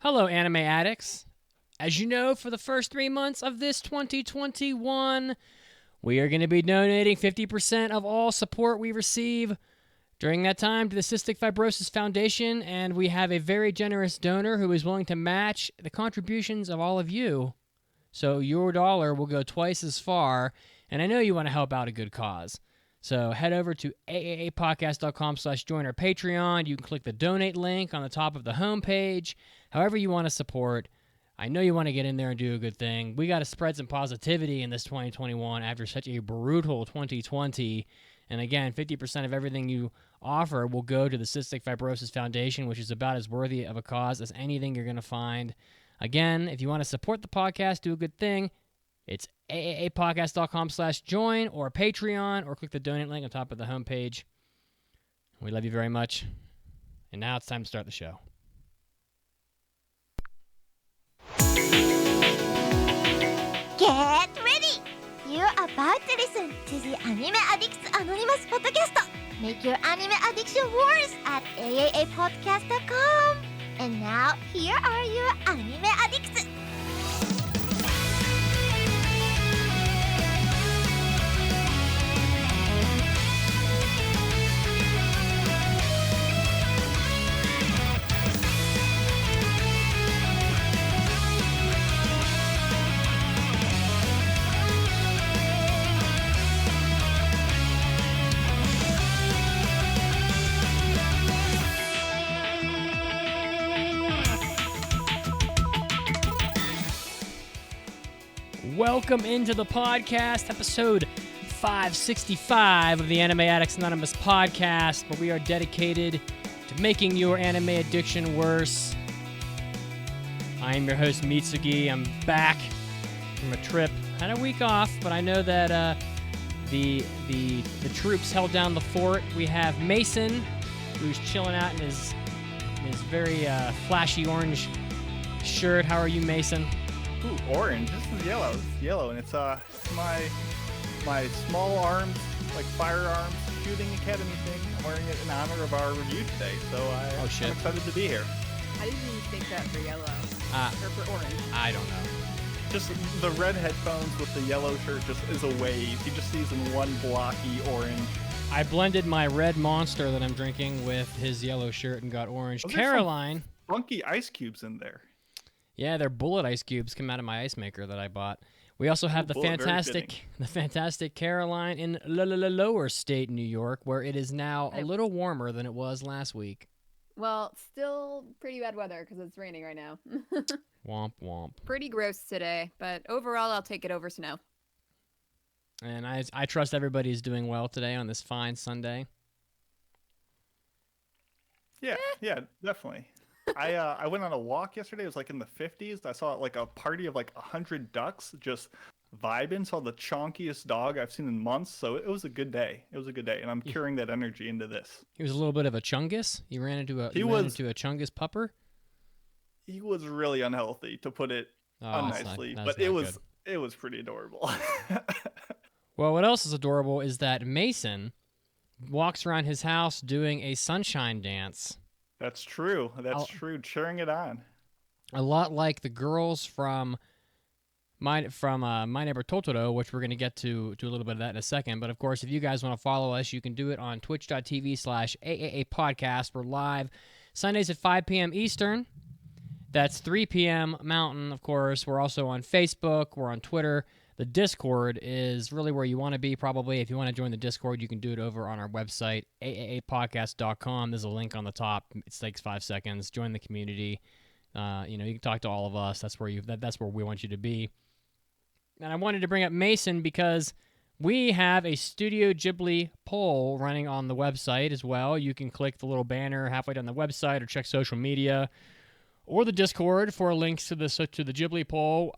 Hello, Anime Addicts. As you know, for the first 3 months of this 2021, we are going to be donating 50% of all support we receive during that time to the Cystic Fibrosis Foundation, and we have a very generous donor who is willing to match the contributions of all of you. So your dollar will go twice as far, and I know you want to help out a good cause. So head over to aapodcast.com/join our Patreon. You can click the donate link on the top of the homepage. However you want to support. I know you want to get in there and do a good thing. We got to spread some positivity in this 2021 after such a brutal 2020. And again, 50% of everything you offer will go to the Cystic Fibrosis Foundation, which is about as worthy of a cause as anything you're going to find. Again, if you want to support the podcast, do a good thing, it's aapodcast.com/join or Patreon, or click the donate link on top of the homepage. We love you very much. And now it's time to start the show. Get ready! You're about to listen to the Anime Addicts Anonymous Podcast. Make your anime addiction worse at aapodcast.com. And now, here are your Anime Addicts. Welcome into the podcast, episode 565 of the Anime Addicts Anonymous podcast, where we are dedicated to making your anime addiction worse. I am your host, Mitsugi. I'm back from a trip. Had a week off, but I know that the troops held down the fort. We have Mason, who's chilling out in his very flashy orange shirt. How are you, Mason? Ooh, orange. This is yellow. It's yellow, and it's my small arms, like firearms shooting academy thing. I'm wearing it in honor of our review today, so I'm excited to be here. How did you mistake that for yellow? Or for orange? I don't know. Just the red headphones with the yellow shirt just is a wave. He just sees in one blocky orange. I blended my red Monster that I'm drinking with his yellow shirt and got orange. Caroline. Funky ice cubes in there. Yeah, they're bullet ice cubes come out of my ice maker that I bought. We also have the fantastic Caroline in Lower State, New York, where it is now a little warmer than it was last week. Well, still pretty bad weather because it's raining right now. Womp womp. Pretty gross today, but overall I'll take it over snow. And I trust everybody's doing well today on this fine Sunday. Yeah, definitely. I went on a walk yesterday. It was like in the 50s. I saw like a party of like 100 ducks just vibing. Saw the chonkiest dog I've seen in months. So it was a good day. And I'm carrying that energy into this. He was a little bit of a chungus. You ran into a chungus pupper. He was really unhealthy, to put it unnicely, but it was pretty adorable. Well, what else is adorable is that Mason walks around his house doing a sunshine dance. That's true. Cheering it on. A lot like the girls from My Neighbor Totoro, which we're going to get to a little bit of that in a second. But of course, if you guys want to follow us, you can do it on twitch.tv/AAA podcast. We're live Sundays at 5 p.m. Eastern. That's 3 p.m. Mountain, of course. We're also on Facebook. We're on Twitter. The Discord is really where you want to be, probably. If you want to join the Discord, you can do it over on our website, aapodcast.com. There's a link on the top. It takes 5 seconds. Join the community. You can talk to all of us. That's where we want you to be. And I wanted to bring up Mason because we have a Studio Ghibli poll running on the website as well. You can click the little banner halfway down the website or check social media or the Discord for links to the Ghibli poll.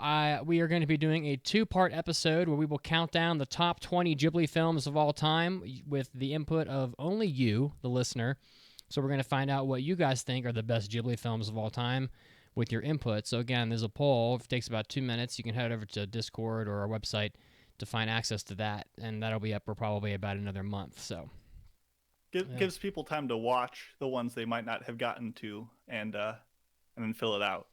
We are going to be doing a 2-part episode where we will count down the top 20 Ghibli films of all time with the input of only you, the listener. So we're going to find out what you guys think are the best Ghibli films of all time with your input. So again, there's a poll. It takes about 2 minutes. You can head over to Discord or our website to find access to that, and that'll be up for probably about another month. So gives people time to watch the ones they might not have gotten to and then fill it out.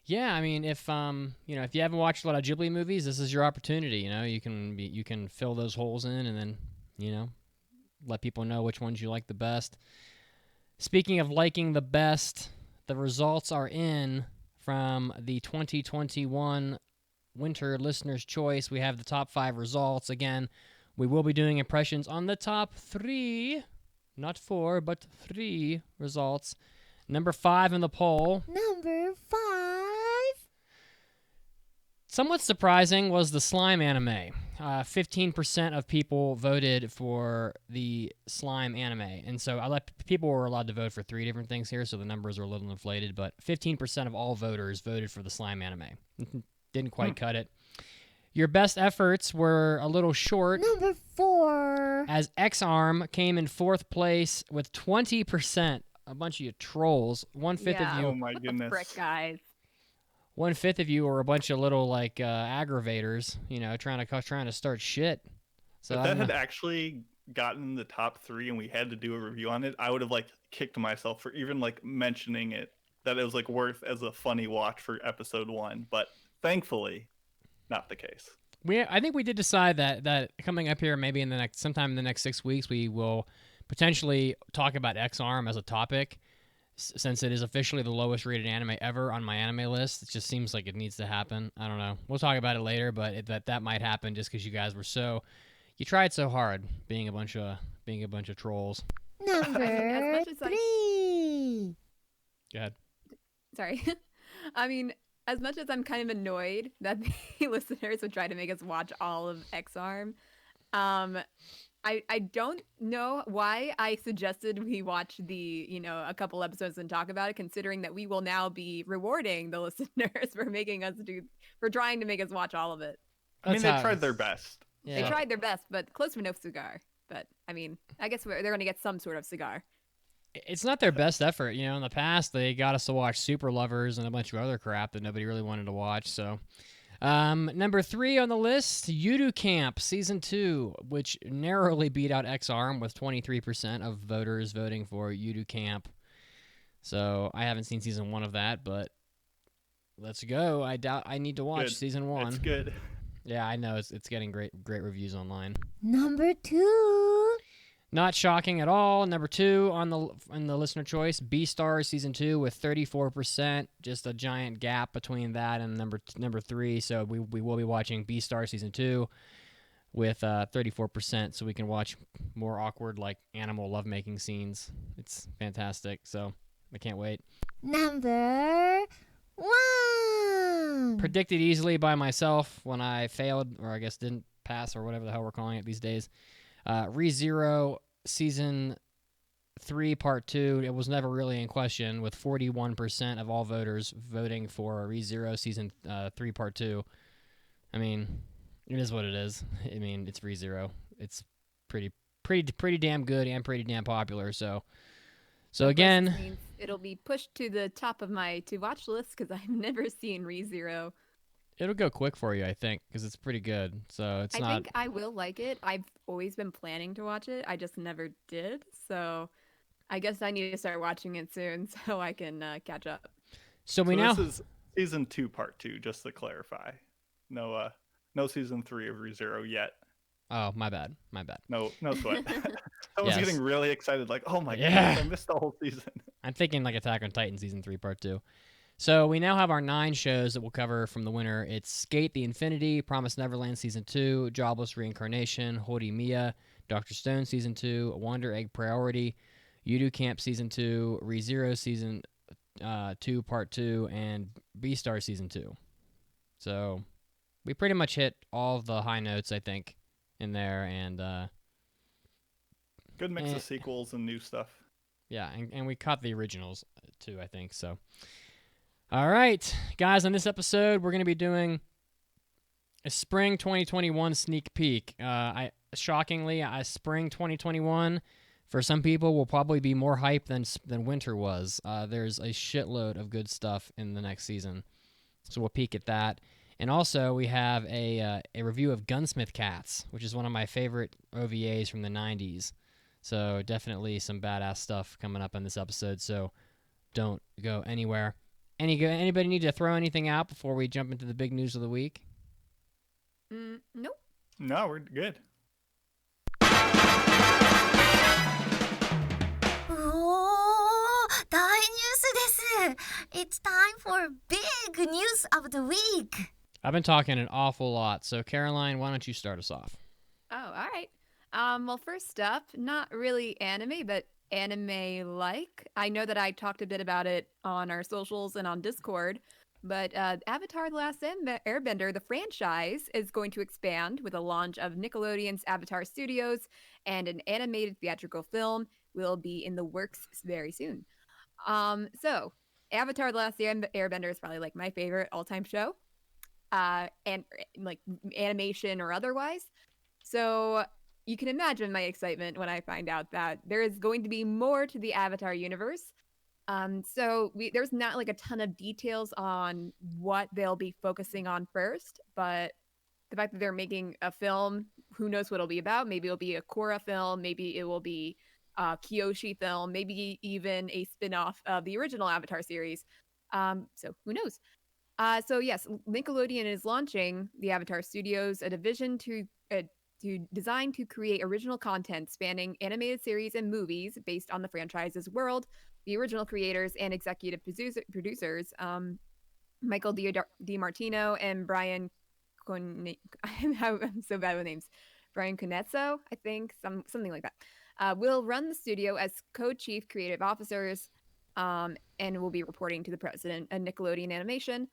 Yeah, I mean, if if you haven't watched a lot of Ghibli movies, this is your opportunity. You can fill those holes in, and then let people know which ones you like the best. Speaking of liking the best, the results are in from the 2021 Winter Listener's Choice. We have the top 5 results. Again, we will be doing impressions on the top 3, not 4, but 3 results. Number 5 in the poll. Number 5. Somewhat surprising was the slime anime. 15% of people voted for the slime anime, and so people were allowed to vote for 3 different things here, so the numbers are a little inflated. But 15% of all voters voted for the slime anime. Didn't quite cut it. Your best efforts were a little short. Number 4. As X-Arm came in 4th place with 20%. A bunch of you trolls. 1/5 of you. Oh my goodness. Frick, guys. 1/5 of you were a bunch of little aggravators, trying to start shit. So If that had actually gotten the top 3 and we had to do a review on it, I would have kicked myself for even mentioning it, that it was worth as a funny watch for episode 1. But thankfully, not the case. I think we did decide that coming up here, maybe sometime in the next 6 weeks, we will potentially talk about X-Arm as a topic, since it is officially the lowest rated anime ever on my anime list. It just seems like it needs to happen. I don't know. We'll talk about it later, but that might happen just because you guys were you tried so hard being a bunch of trolls. Number As much as 3. Go ahead. Sorry. I mean, as much as I'm kind of annoyed that the listeners would try to make us watch all of X-Arm, I don't know why I suggested we watch a couple episodes and talk about it, considering that we will now be rewarding the listeners for trying to make us watch all of it. I mean, they tried their best. Yeah. They tried their best, but close to no cigar. But I mean, I guess they're going to get some sort of cigar. It's not their best effort. In the past, they got us to watch Super Lovers and a bunch of other crap that nobody really wanted to watch. So, number 3 on the list, Yudu Camp Season 2, which narrowly beat out X-Arm with 23% of voters voting for Yudu Camp. So, I haven't seen Season 1 of that, but let's go. I doubt I need to watch Season 1. It's good. Yeah, I know. It's getting great reviews online. Number 2. Not shocking at all. Number 2 on the listener choice, Beastars Season 2 with 34%. Just a giant gap between that and number 3. So we will be watching Beastars Season 2 with 34%, so we can watch more awkward animal lovemaking scenes. It's fantastic. So I can't wait. Number 1. Predicted easily by myself when I failed, or I guess didn't pass, or whatever the hell we're calling it these days. ReZero Season 3 Part 2, it was never really in question, with 41% of all voters voting for ReZero Season 3 Part 2. I mean, it is what it is. I mean, it's ReZero. It's pretty damn good and pretty damn popular, so again, Means it'll be pushed to the top of my to-watch list because I've never seen ReZero. it'll go quick for you, I think, because it's pretty good. So I think I will like it. I've always been planning to watch it. I just never did. So I guess I need to start watching it soon so I can catch up. So This is Season 2 Part 2, just to clarify. No Season 3 of ReZero yet. Oh, my bad. No sweat. I was Yes. getting really excited, oh my Yeah. goodness, I missed the whole season. I'm thinking Attack on Titan Season 3 Part 2. So we now have our 9 shows that we'll cover from the winter. It's Skate the Infinity, Promised Neverland Season 2, Jobless Reincarnation, Hori Mia, Dr. Stone Season 2, Wonder Egg Priority, Yudu Camp Season 2, ReZero Season 2 Part 2, and Beastar Season 2. So we pretty much hit all of the high notes, I think, in there, and Good mix of sequels and new stuff. yeah, and we caught the originals too, I think. So, all right, guys, on this episode, we're going to be doing a spring 2021 sneak peek. Shockingly, spring 2021 for some people will probably be more hype than winter was. There's a shitload of good stuff in the next season, so we'll peek at that. And also, we have a review of Gunsmith Cats, which is one of my favorite OVAs from the 90s. So definitely some badass stuff coming up in this episode, so don't go anywhere. Anybody need to throw anything out before we jump into the big news of the week? Nope. No, we're good. 大ニュースです。It's time for big news of the week. I've been talking an awful lot, so Caroline, why don't you start us off? Oh, all right. Well, first up, not really anime, but anime-like. I know that I talked a bit about it on our socials and on Discord, but Avatar: The Last Airbender, the franchise, is going to expand with a launch of Nickelodeon's Avatar Studios, and an animated theatrical film will be in the works very soon. So Avatar: The Last Airbender is probably like my favorite all-time show, and like animation or otherwise. So you can imagine my excitement when I find out that there is going to be more to the Avatar universe. There's not like a ton of details on what they'll be focusing on first, but the fact that they're making a film, who knows what it'll be about? Maybe it'll be a Korra film, maybe it will be a Kyoshi film, maybe even a spin-off of the original Avatar series. So who knows? Yes, Nickelodeon is launching the Avatar Studios, a division to design to create original content spanning animated series and movies based on the franchise's world. The original creators and executive producers, Michael DiMartino and Brian I'm so bad with names. Brian Conezzo, I think, something like that, will run the studio as co-chief creative officers, and will be reporting to the president of Nickelodeon Animation.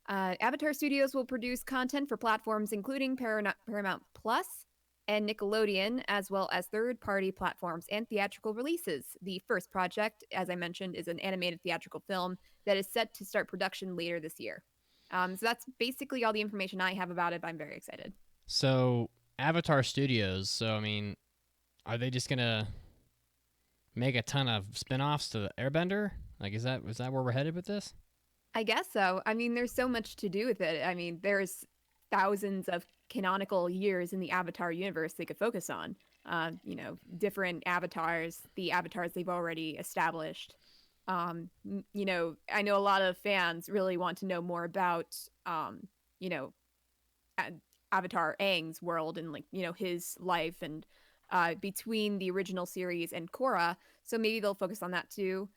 Avatar Studios will produce content for platforms including Paramount Plus and Nickelodeon, as well as third-party platforms and theatrical releases. The first project, as I mentioned, is an animated theatrical film that is set to start production later this year. So that's basically all the information I have about it, but I'm very excited. So Avatar Studios. So I mean, are they just gonna make a ton of spin-offs to the Airbender? Like, is that where we're headed with this? I guess so. I mean, there's so much to do with it. I mean, there's thousands of canonical years in the Avatar universe they could focus on. Different avatars, the avatars they've already established. I know a lot of fans really want to know more about, Avatar Aang's world and his life and between the original series and Korra. So maybe they'll focus on that too.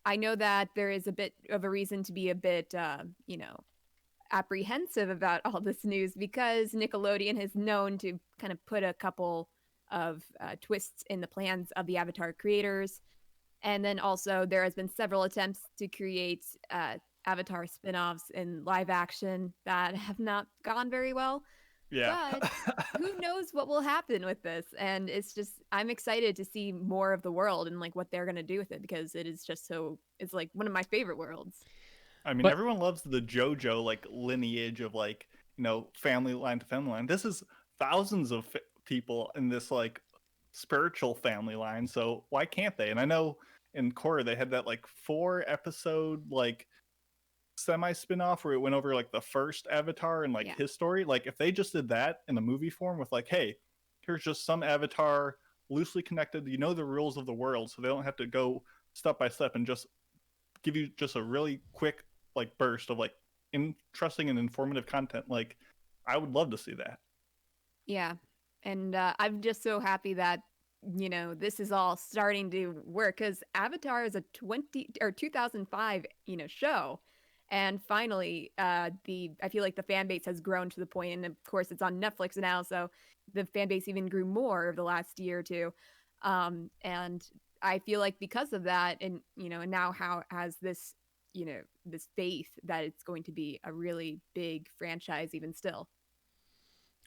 I know that there is a bit of a reason to be a bit, apprehensive about all this news because Nickelodeon has known to kind of put a couple of twists in the plans of the Avatar creators. And then also there has been several attempts to create Avatar spin-offs in live action that have not gone very well. Yeah. But who knows what will happen with this? And it's just, I'm excited to see more of the world and like what they're going to do with it because it is just it's like one of my favorite worlds. I mean, But- everyone loves the JoJo like lineage of like, family line to family line. This is thousands of people in this like spiritual family line. So why can't they? And I know in Korra they had that like 4-episode like semi spin-off where it went over like the first Avatar and like his story. Like if they just did that in a movie form with like, hey, here's just some Avatar loosely connected, the rules of the world, so they don't have to go step by step and just give you just a really quick like burst of like interesting and informative content. Like I would love to see that. Yeah. And I'm just so happy that this is all starting to work because Avatar is a 2005 show, and finally I feel like the fan base has grown to the point, and of course it's on Netflix now, so the fan base even grew more over the last year or two, and I feel like because of that, and and now how has this this faith that it's going to be a really big franchise even still.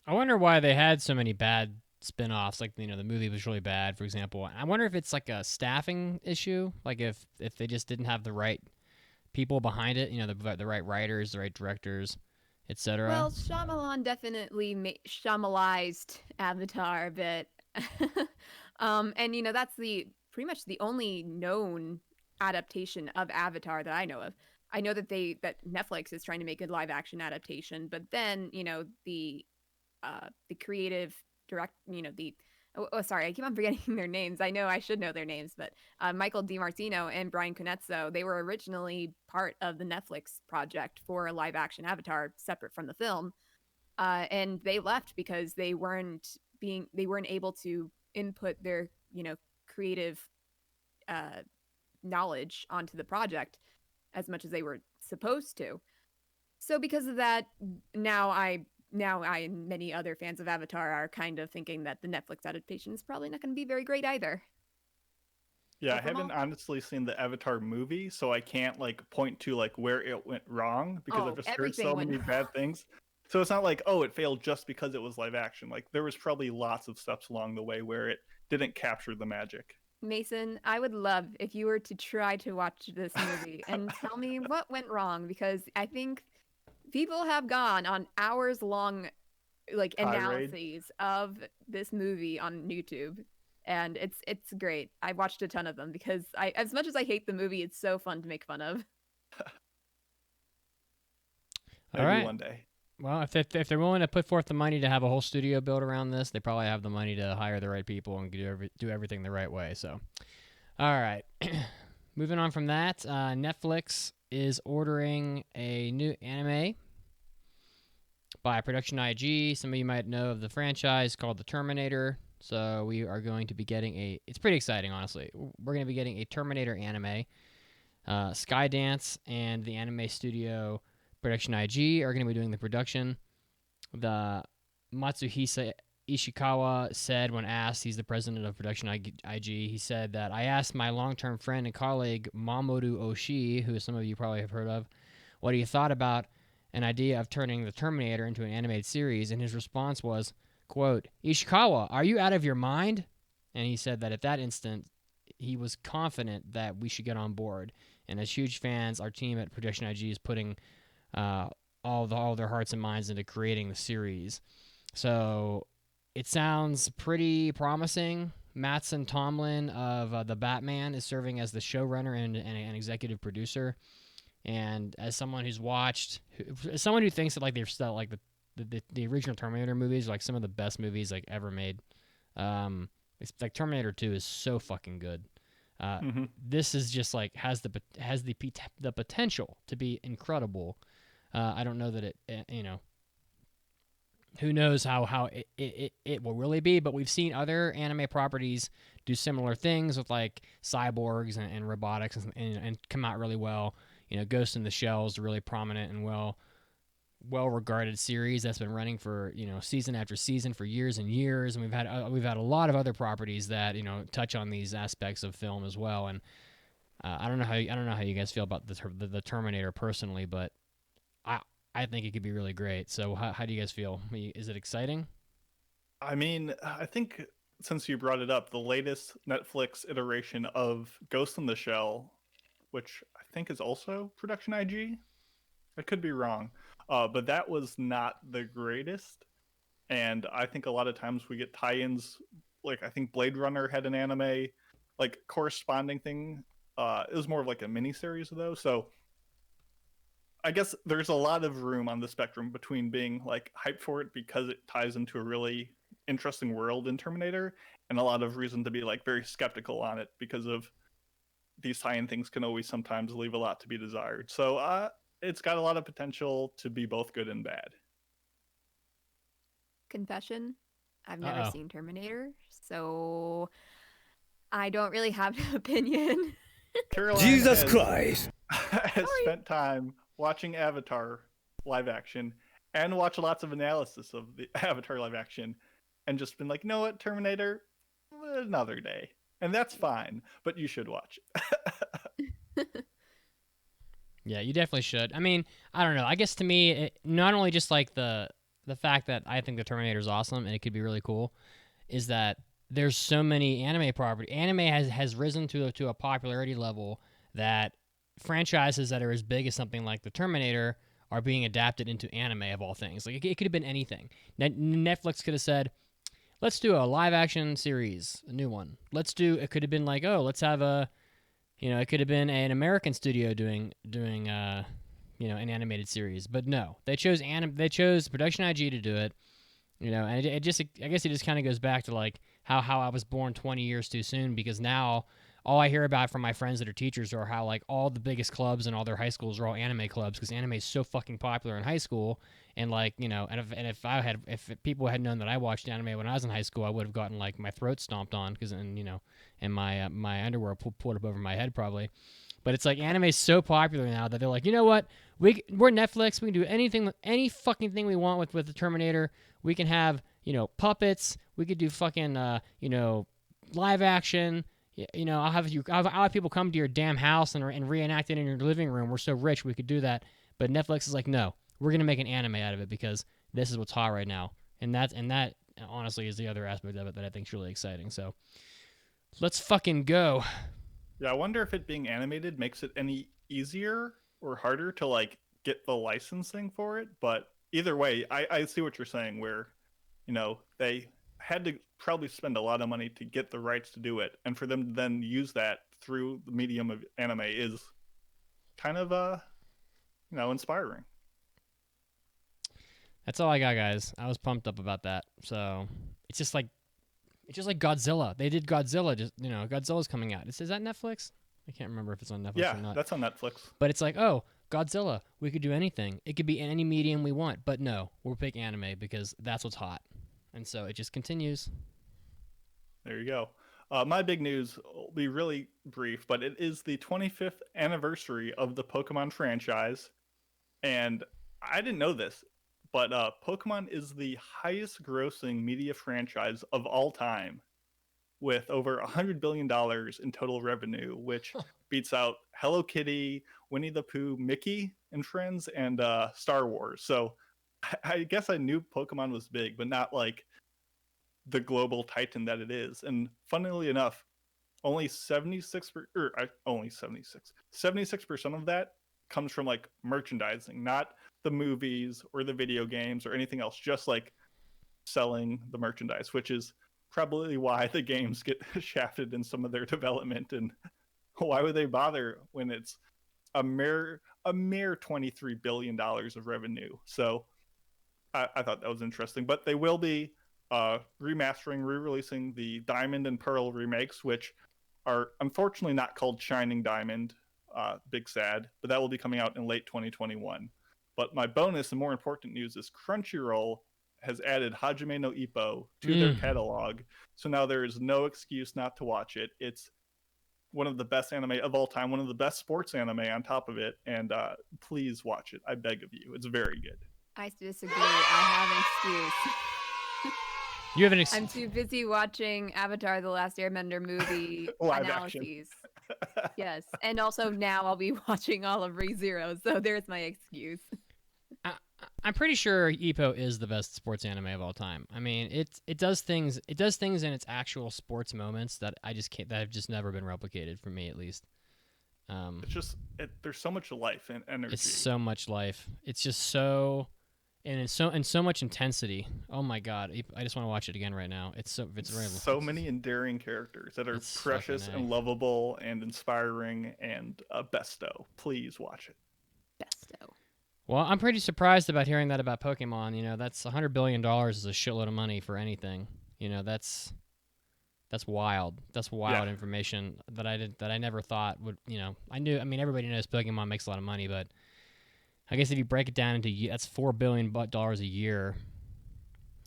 I wonder why they had so many bad spin-offs. Like, the movie was really bad, for example. I wonder if it's like a staffing issue. Like if they just didn't have the right people behind it, the right writers, the right directors, etc. Well, Shyamalan definitely Shyamalized Avatar a bit. And that's pretty much the only known adaptation of Avatar that I know of. I know that Netflix is trying to make a live action adaptation, but then the creative sorry, I keep on forgetting their names. I know I should know their names, but Michael DiMartino and Brian Cunezzo, they were originally part of the Netflix project for a live action Avatar separate from the film. And they left because they weren't able to input their, creative knowledge onto the project as much as they were supposed to. So because of that, now I and many other fans of Avatar are kind of thinking that the Netflix adaptation is probably not going to be very great either. Yeah, I haven't honestly seen the Avatar movie, so I can't like point to like where it went wrong because I've just heard so many bad things. So it's not like, oh, it failed just because it was live action. Like there was probably lots of steps along the way where it didn't capture the magic. Mason, I would love if you were to try to watch this movie and tell me what went wrong, because I think people have gone on hours long like analyses of this movie on YouTube, and it's great. I watched a ton of them because as much as I hate the movie, it's so fun to make fun of. Maybe all right. One day. Well, if they're willing to put forth the money to have a whole studio built around this, they probably have the money to hire the right people and do everything the right way. So, all right. Moving on from that, Netflix is ordering a new anime by Production IG. Some of you might know of the franchise called The Terminator. So we are going to be getting it's pretty exciting, honestly. We're going to be getting a Terminator anime. Skydance and the anime studio Production IG are going to be doing the production. The Matsuhisa Ishikawa said when asked, he's the president of Production IG, he said that, I asked my long-term friend and colleague Mamoru Oshii, who some of you probably have heard of, what he thought about an idea of turning the Terminator into an animated series, and his response was, quote, Ishikawa, are you out of your mind? And he said that at that instant, he was confident that we should get on board. And as huge fans, our team at Production IG is putting all their hearts and minds into creating the series. So it sounds pretty promising. Mattson Tomlin of the Batman is serving as the showrunner and an executive producer. And as someone who's someone who thinks that like they're still like the original Terminator movies are like some of the best movies like ever made. It's like Terminator 2 is so fucking good. This is just like has the potential to be incredible. I don't know that it who knows how it will really be, but we've seen other anime properties do similar things with like cyborgs and robotics and come out really well. Ghost in the Shell is a really prominent and well-regarded series that's been running for season after season for years and years, and we've had a lot of other properties that touch on these aspects of film as well. And I don't know how you guys feel about the Terminator personally, but I think it could be really great. So how do you guys feel? Is it exciting? I mean, I think since you brought it up, the latest Netflix iteration of Ghost in the Shell, which I think is also Production IG. I could be wrong. But that was not the greatest. And I think a lot of times we get tie-ins. Like, I think Blade Runner had an anime, like, corresponding thing. It was more of like a miniseries, though. So I guess there's a lot of room on the spectrum between being, like, hyped for it because it ties into a really interesting world in Terminator, and a lot of reason to be, like, very skeptical on it because of these tie-in things can always sometimes leave a lot to be desired. So, it's got a lot of potential to be both good and bad. Confession, I've never seen Terminator, so I don't really have an opinion. Caroline Jesus Christ! has spent time watching Avatar live action and watched lots of analysis of the Avatar live action and just been like, you know what, Terminator, another day. And that's fine, but you should watch it. Yeah, you definitely should. I mean, I don't know. I guess to me, not only just like the fact that I think the Terminator is awesome and it could be really cool, is that there's so many anime property. Anime has risen to a popularity level that franchises that are as big as something like the Terminator are being adapted into anime of all things. Like it could have been anything. Netflix could have said, let's do a live action series, a new one. It could have been like, let's have it could have been an American studio doing an animated series, but no, they chose Production IG to do it, and I guess it just kind of goes back to like how I was born 20 years too soon, because now all I hear about from my friends that are teachers are how like all the biggest clubs in all their high schools are all anime clubs because anime is so fucking popular in high school. And like, you know, if people had known that I watched anime when I was in high school, I would have gotten like my throat stomped on and my underwear pulled up over my head probably. But it's like anime is so popular now that they're like, you know what? We're Netflix. We can do any fucking thing we want with the Terminator. We can have, you know, puppets. We could do fucking, you know, live action. You know, I'll have people come to your damn house and reenact it in your living room. We're so rich we could do that. But Netflix is like, no, we're gonna make an anime out of it because this is what's hot right now. And that honestly is the other aspect of it that I think is really exciting. So let's fucking go. Yeah, I wonder if it being animated makes it any easier or harder to like get the licensing for it. But either way, I see what you're saying where, you know, they had to probably spend a lot of money to get the rights to do it, and for them to then use that through the medium of anime is kind of you know, inspiring. That's all I got, guys. I was pumped up about that. So it's just like Godzilla. They did Godzilla. Just, you know, Godzilla's coming out. Is that Netflix? I can't remember if it's on Netflix or not. Yeah, that's on Netflix. But it's like, oh, Godzilla. We could do anything. It could be in any medium we want. But no, we'll pick anime because that's what's hot. And so it just continues. There you go. My big news will be really brief, but it is the 25th anniversary of the Pokemon franchise. And I didn't know this, but Pokemon is the highest grossing media franchise of all time, with over $100 billion in total revenue, which beats out Hello Kitty, Winnie the Pooh, Mickey and Friends, and Star Wars. So I guess I knew Pokemon was big, but not like the global titan that it is. And funnily enough, only 76% of that comes from like merchandising, not the movies or the video games or anything else, just like selling the merchandise, which is probably why the games get shafted in some of their development. And why would they bother when it's a mere $23 billion of revenue? So I thought that was interesting. But they will be remastering, re-releasing the Diamond and Pearl remakes, which are unfortunately not called Shining Diamond, big sad, but that will be coming out in late 2021. But my bonus and more important news is Crunchyroll has added Hajime no Ippo to their catalog, so now there is no excuse not to watch it. It's one of the best anime of all time, one of the best sports anime on top of it, and please watch it. I beg of you. It's very good. I disagree. I have an excuse. You have an I'm too busy watching Avatar: The Last Airbender movie Live analyses. Yes, and also now I'll be watching all of ReZero, so there's my excuse. I'm pretty sure Ippo is the best sports anime of all time. I mean, it does things in its actual sports moments that I just can't, that have just never been replicated for me, at least. It's just there's so much life and energy. It's so much life. It's just so so much intensity. Oh my god, I just want to watch it again right now. It's so many endearing characters that are precious and lovable and inspiring and besto. Please watch it. Besto. Well, I'm pretty surprised about hearing that about Pokemon. You know, that's $100 billion is a shitload of money for anything. You know, that's wild. That's wild information that I never thought would. You know, I mean, everybody knows Pokemon makes a lot of money, but I guess if you break it down into that's $4 billion a year.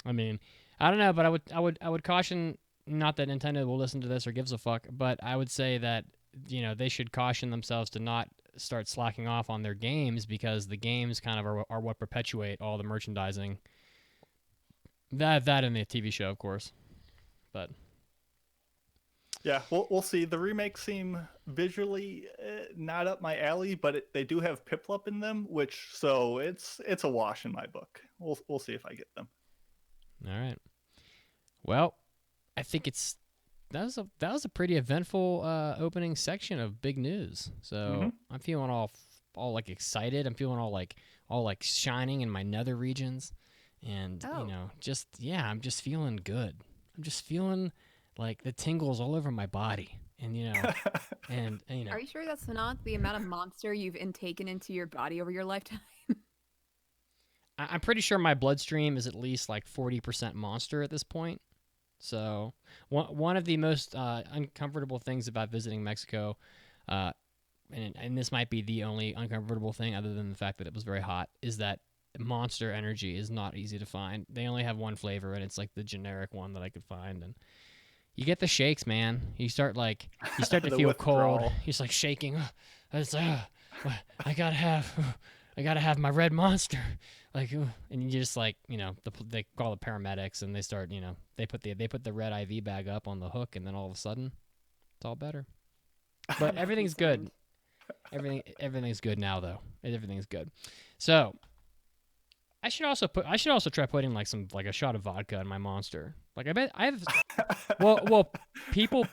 I mean, I don't know, but I would caution, not that Nintendo will listen to this or gives a fuck, but I would say that, you know, they should caution themselves to not start slacking off on their games, because the games kind of are what perpetuate all the merchandising. That and the TV show, of course. But yeah, we'll see. The remakes seem visually not up my alley, but they do have Piplup in them, so it's a wash in my book. We'll see if I get them. All right. Well, I think that was a pretty eventful opening section of big news. So I'm feeling all like excited. I'm feeling all like shining in my nether regions, and you know, I'm just feeling good. I'm just feeling like the tingles all over my body, and you know, and you know. Are you sure that's not the amount of monster you've intaken into your body over your lifetime? I'm pretty sure my bloodstream is at least like 40% monster at this point. So one of the most uncomfortable things about visiting Mexico, and this might be the only uncomfortable thing other than the fact that it was very hot, is that Monster Energy is not easy to find. They only have one flavor, and it's like the generic one that I could find. And you get the shakes, man. You start to The feel cold. withdrawal. You're just like shaking. I gotta have my red Monster. And you just they call the paramedics, and they start, they put the red IV bag up on the hook, and then all of a sudden, it's all better. But everything's good. Everything's good now, though. Everything's good. So I should also try putting like a shot of vodka in my Monster. Like I bet I've well people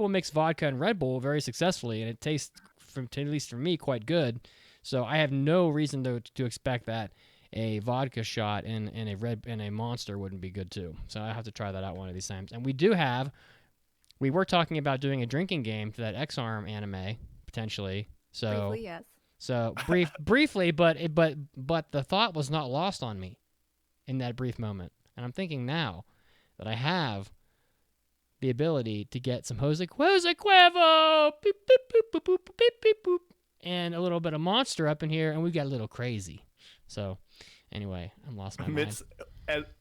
mix vodka and Red Bull very successfully, and it tastes at least for me quite good. So I have no reason to expect that a vodka shot in a Monster wouldn't be good too. So I have to try that out one of these times. And we were talking about doing a drinking game for that X-Arm anime potentially. So Briefly, yes. So briefly, but the thought was not lost on me in that brief moment. And I'm thinking now that I have the ability to get some Jose Cuervo, beep, beep, boop, boop, boop, beep, beep, boop, and a little bit of Monster up in here, and we got a little crazy. So anyway, I lost my mind.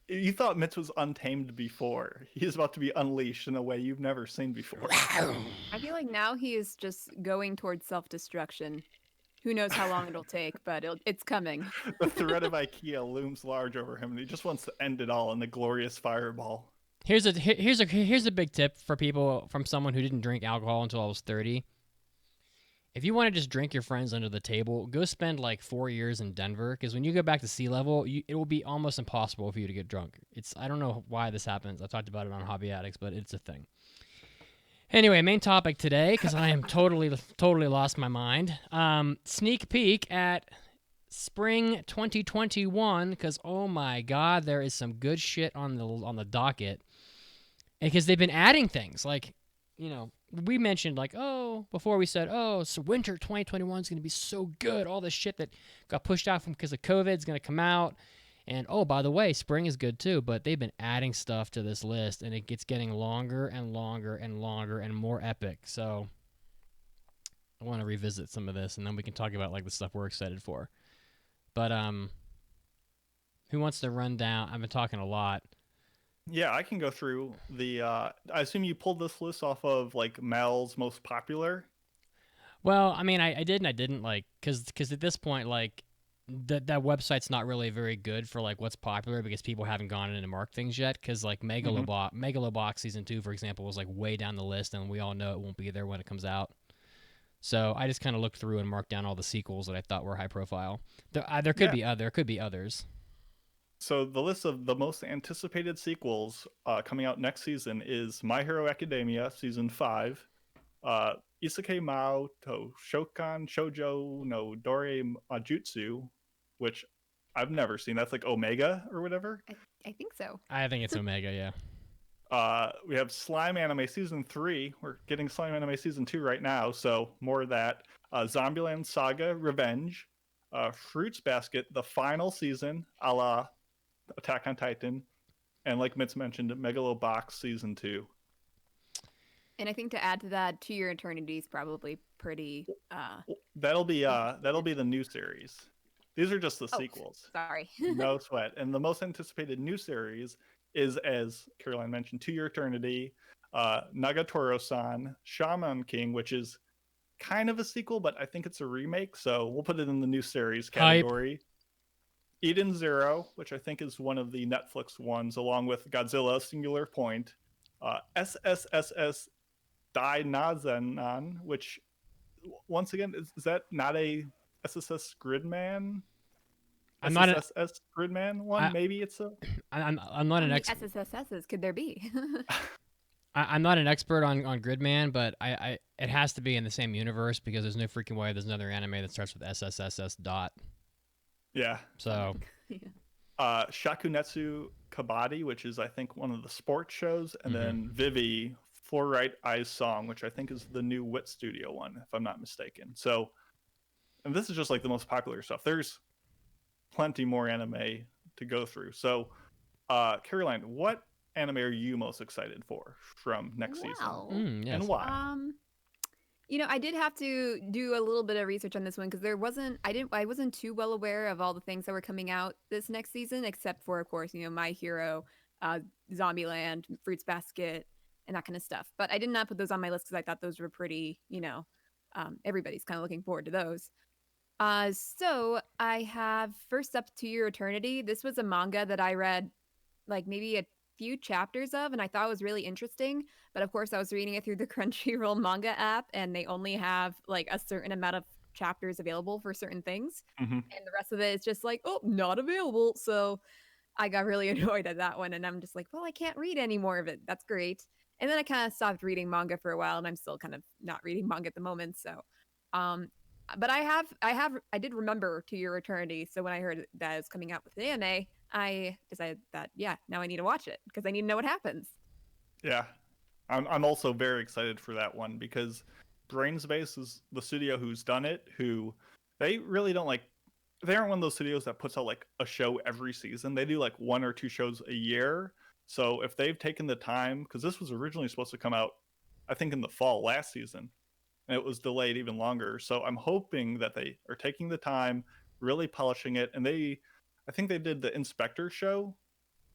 You thought Mitz was untamed before. He's about to be unleashed in a way you've never seen before. I feel like now he is just going towards self-destruction. Who knows how long it'll take, but it's coming. The threat of IKEA looms large over him, and he just wants to end it all in a glorious fireball. Here's a big tip for people from someone who didn't drink alcohol until I was 30. If you want to just drink your friends under the table, go spend like 4 years in Denver, because when you go back to sea level, it will be almost impossible for you to get drunk. I don't know why this happens. I talked about it on Hobby Addicts, but it's a thing. Anyway, main topic today, because I am totally lost my mind. Sneak peek at spring 2021, because oh my god, there is some good shit on the docket. Because they've been adding things like, we mentioned before we said, so winter 2021 is going to be so good. All this shit that got pushed out because of COVID is going to come out. And, by the way, spring is good too, but they've been adding stuff to this list, and it gets getting longer and longer and longer and more epic. So I want to revisit some of this, and then we can talk about the stuff we're excited for. But who wants to run down? I've been talking a lot. Yeah, I can go through the. I assume you pulled this list off of Mel's most popular. Well, I mean, I did and I didn't because at this point that website's not really very good for what's popular, because people haven't gone in and marked things yet. Because Megalobox season 2, for example, was way down the list, and we all know it won't be there when it comes out. So I just kind of looked through and marked down all the sequels that I thought were high profile. There could be others. So the list of the most anticipated sequels coming out next season is My Hero Academia season 5, Isekai Mao to Shokan Shoujo no Dore Majutsu, which I've never seen. That's Omega or whatever. I think so. I think it's Omega, yeah. We have Slime Anime season 3. We're getting Slime Anime season 2 right now, so more of that. Zombieland Saga Revenge, Fruits Basket, the final season, a la Attack on Titan, and like Mitz mentioned, Megalobox season 2. And I think to add to that, To Your Eternity is probably pretty. That'll be the new series. These are just the sequels. Sorry. No sweat. And the most anticipated new series is, as Caroline mentioned, To Your Eternity, Nagatoro-san, Shaman King, which is kind of a sequel, but I think it's a remake, so we'll put it in the new series category. Hype. Eden Zero, which I think is one of the Netflix ones, along with Godzilla Singular Point, SSSS Dainazenan, which, once again, is that not a SSS Gridman? I'm SSS not a Gridman one. Maybe it's a. I'm not an expert. SSSs could there be? I'm not an expert on Gridman, but it has to be in the same universe, because there's no freaking way there's another anime that starts with SSSS dot. Yeah. So. Shakunetsu Kabaddi, which is I think one of the sports shows, and then Vivi Fluorite Eyes Song, which I think is the new Wit Studio one, if I'm not mistaken. So, and this is just the most popular stuff. There's plenty more anime to go through. So, Caroline, what anime are you most excited for from next season, Wow. Yes. and why? I did have to do a little bit of research on this one because I wasn't too well aware of all the things that were coming out this next season, except for, of course, My Hero, Zombieland, Fruits Basket, and that kind of stuff. But I did not put those on my list because I thought those were pretty, everybody's kind of looking forward to those. So I have First Up to Your Eternity. This was a manga that I read like maybe a few chapters of, and I thought it was really interesting. But of course, I was reading it through the Crunchyroll manga app, and they only have like a certain amount of chapters available for certain things, Hmm. and the rest of it is just like, oh, not available. So I got really annoyed at that one, and I'm just like, well, I can't read any more of it. That's great. And then I kind of stopped reading manga for a while, and I'm still kind of not reading manga at the moment. So, um, but I did remember To Your Eternity. So when I heard that it's coming out with the anime, I decided that yeah, now I need to watch it because I need to know what happens. Yeah, I'm also very excited for that one because Brainspace is the studio who's done it. Who they really don't like. They aren't one of those studios that puts out like a show every season. They do like 1 or 2 shows a year. So if they've taken the time, because this was originally supposed to come out, I think in the fall last season, and it was delayed even longer. So I'm hoping that they are taking the time, really polishing it, and I think they did the Inspector show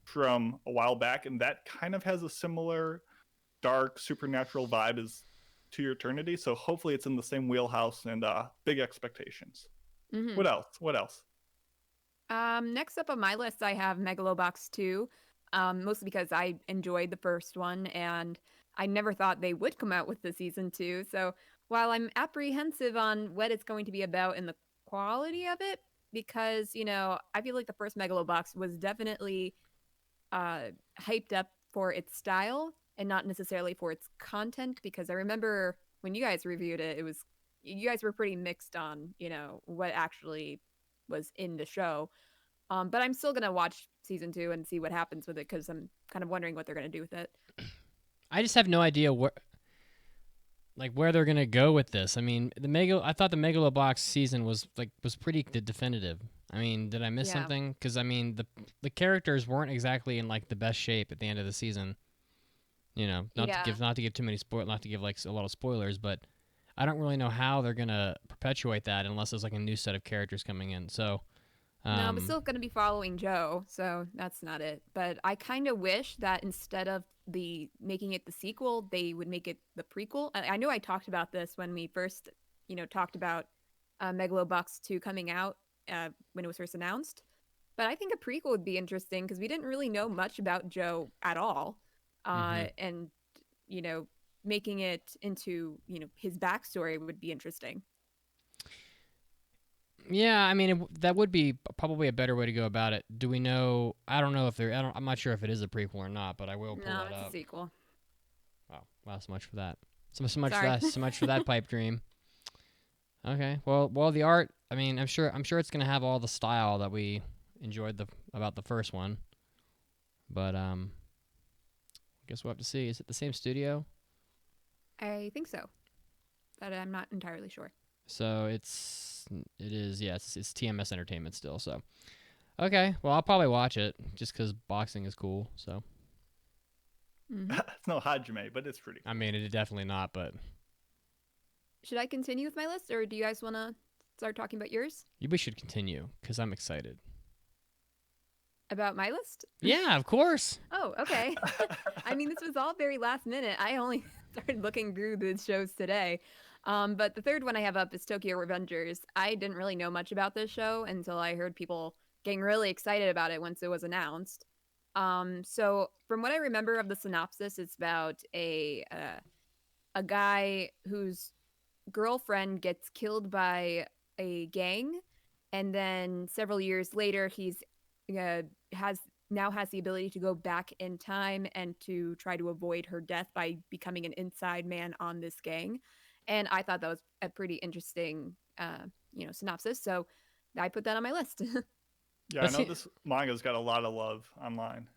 from a while back, and that kind of has a similar dark supernatural vibe as To Your Eternity. So hopefully it's in the same wheelhouse, and big expectations. Mm-hmm. What else? What else? Next up on my list, I have Megalobox 2, mostly because I enjoyed the first one and I never thought they would come out with the season 2. So while I'm apprehensive on what it's going to be about and the quality of it, because, I feel like the first Megalobox was definitely hyped up for its style and not necessarily for its content, because I remember when you guys reviewed it, you guys were pretty mixed on, what actually was in the show. But I'm still gonna watch season 2 and see what happens with it because I'm kind of wondering what they're gonna do with it. I just have no idea where they're gonna go with this. I mean, I thought the Megalobox season was pretty definitive. I mean, did I miss Yeah. something? Because I mean, the characters weren't exactly in like the best shape at the end of the season. Not Yeah. to give too many not to give like a lot of spoilers, but I don't really know how they're gonna perpetuate that unless there's like a new set of characters coming in. So, No, I'm still gonna be following Joe, so that's not it. But I kind of wish that instead of making it the sequel, they would make it the prequel. I know I talked about this when we first, talked about Megalobox 2 coming out when it was first announced. But I think a prequel would be interesting because we didn't really know much about Joe at all. And, making it into, his backstory would be interesting. Yeah, I mean that would be probably a better way to go about it. Do we know? I don't know if I'm not sure if it is a prequel or not, but I will pull No, that it's a up. sequel. Wow, so much for that. So much for Sorry. that. So much for that pipe dream. Okay, well, the art. I mean, I'm sure it's gonna have all the style that we enjoyed about the first one. But I guess we'll have to see. Is it the same studio? I think so, but I'm not entirely sure. So it is, yes, it's TMS Entertainment still. So, okay, well, I'll probably watch it just because boxing is cool. So, It's no Hajime, but it's pretty cool. I mean, it is definitely not, but Should I continue with my list, or do you guys want to start talking about yours? we should continue because I'm excited. About my list? Yeah, of course. Oh, okay. I mean, this was all very last minute. I only started looking through the shows today. But the third one I have up is Tokyo Revengers. I didn't really know much about this show until I heard people getting really excited about it once it was announced. So from what I remember of the synopsis, it's about a guy whose girlfriend gets killed by a gang, and then several years later, he's has the ability to go back in time and to try to avoid her death by becoming an inside man on this gang. And I thought that was a pretty interesting, synopsis. So I put that on my list. Yeah, But I know see- this manga's got a lot of love online.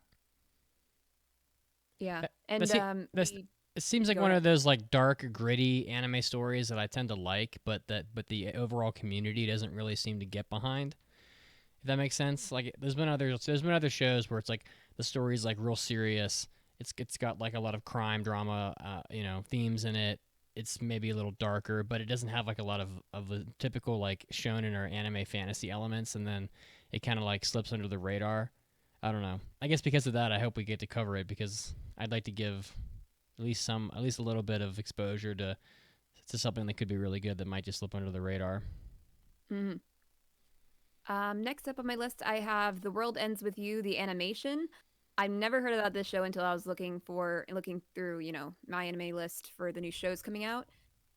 Yeah, But and see, that's- we- It seems like Go one ahead. of those like dark, gritty anime stories that I tend to like, but the overall community doesn't really seem to get behind. If that makes sense. Like there's been other shows where it's like the story's like real serious. It's got like a lot of crime drama, themes in it. It's maybe a little darker, but it doesn't have like a lot of the typical like shonen or anime fantasy elements, and then it kind of like slips under the radar. I don't know. I guess because of that, I hope we get to cover it because I'd like to give at least a little bit of exposure to something that could be really good that might just slip under the radar. Hmm. Next up on my list, I have The World Ends With You, the animation. I've never heard about this show until I was looking through, my anime list for the new shows coming out.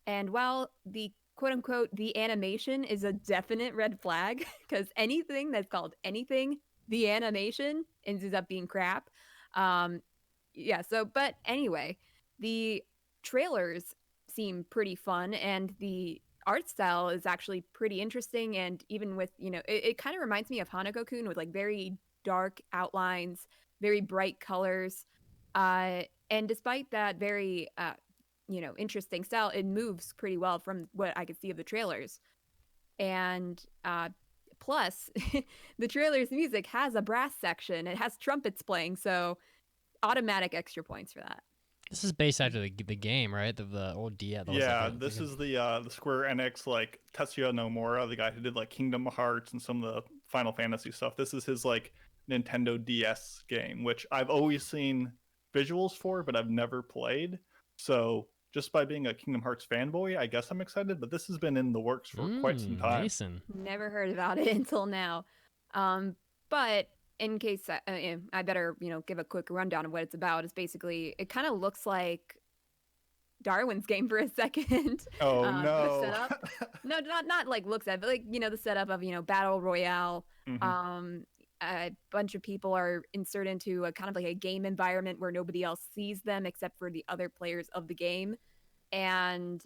And while the quote unquote the animation is a definite red flag, because anything that's called anything the animation ends up being crap. But anyway, the trailers seem pretty fun, and the art style is actually pretty interesting. And even with, it kind of reminds me of Hanako-kun with like very dark outlines, very bright colors. And despite that very, interesting style, it moves pretty well from what I could see of the trailers. And plus, the trailer's music has a brass section. It has trumpets playing, so automatic extra points for that. This is based after the game, right? The old DS. This is the Square Enix, like Tetsuya Nomura, the guy who did like Kingdom Hearts and some of the Final Fantasy stuff. This is his like Nintendo DS game, which I've always seen visuals for, but I've never played. So just by being a Kingdom Hearts fanboy, I guess I'm excited. But this has been in the works for quite some time. Mason. Never heard about it until now. But in case I better, give a quick rundown of what it's about. It's basically, it kind of looks like Darwin's Game for a second. Oh, The no. setup. No, not like looks at, but like, the setup of, battle royale. Mm-hmm. A bunch of people are inserted into a kind of like a game environment where nobody else sees them except for the other players of the game. And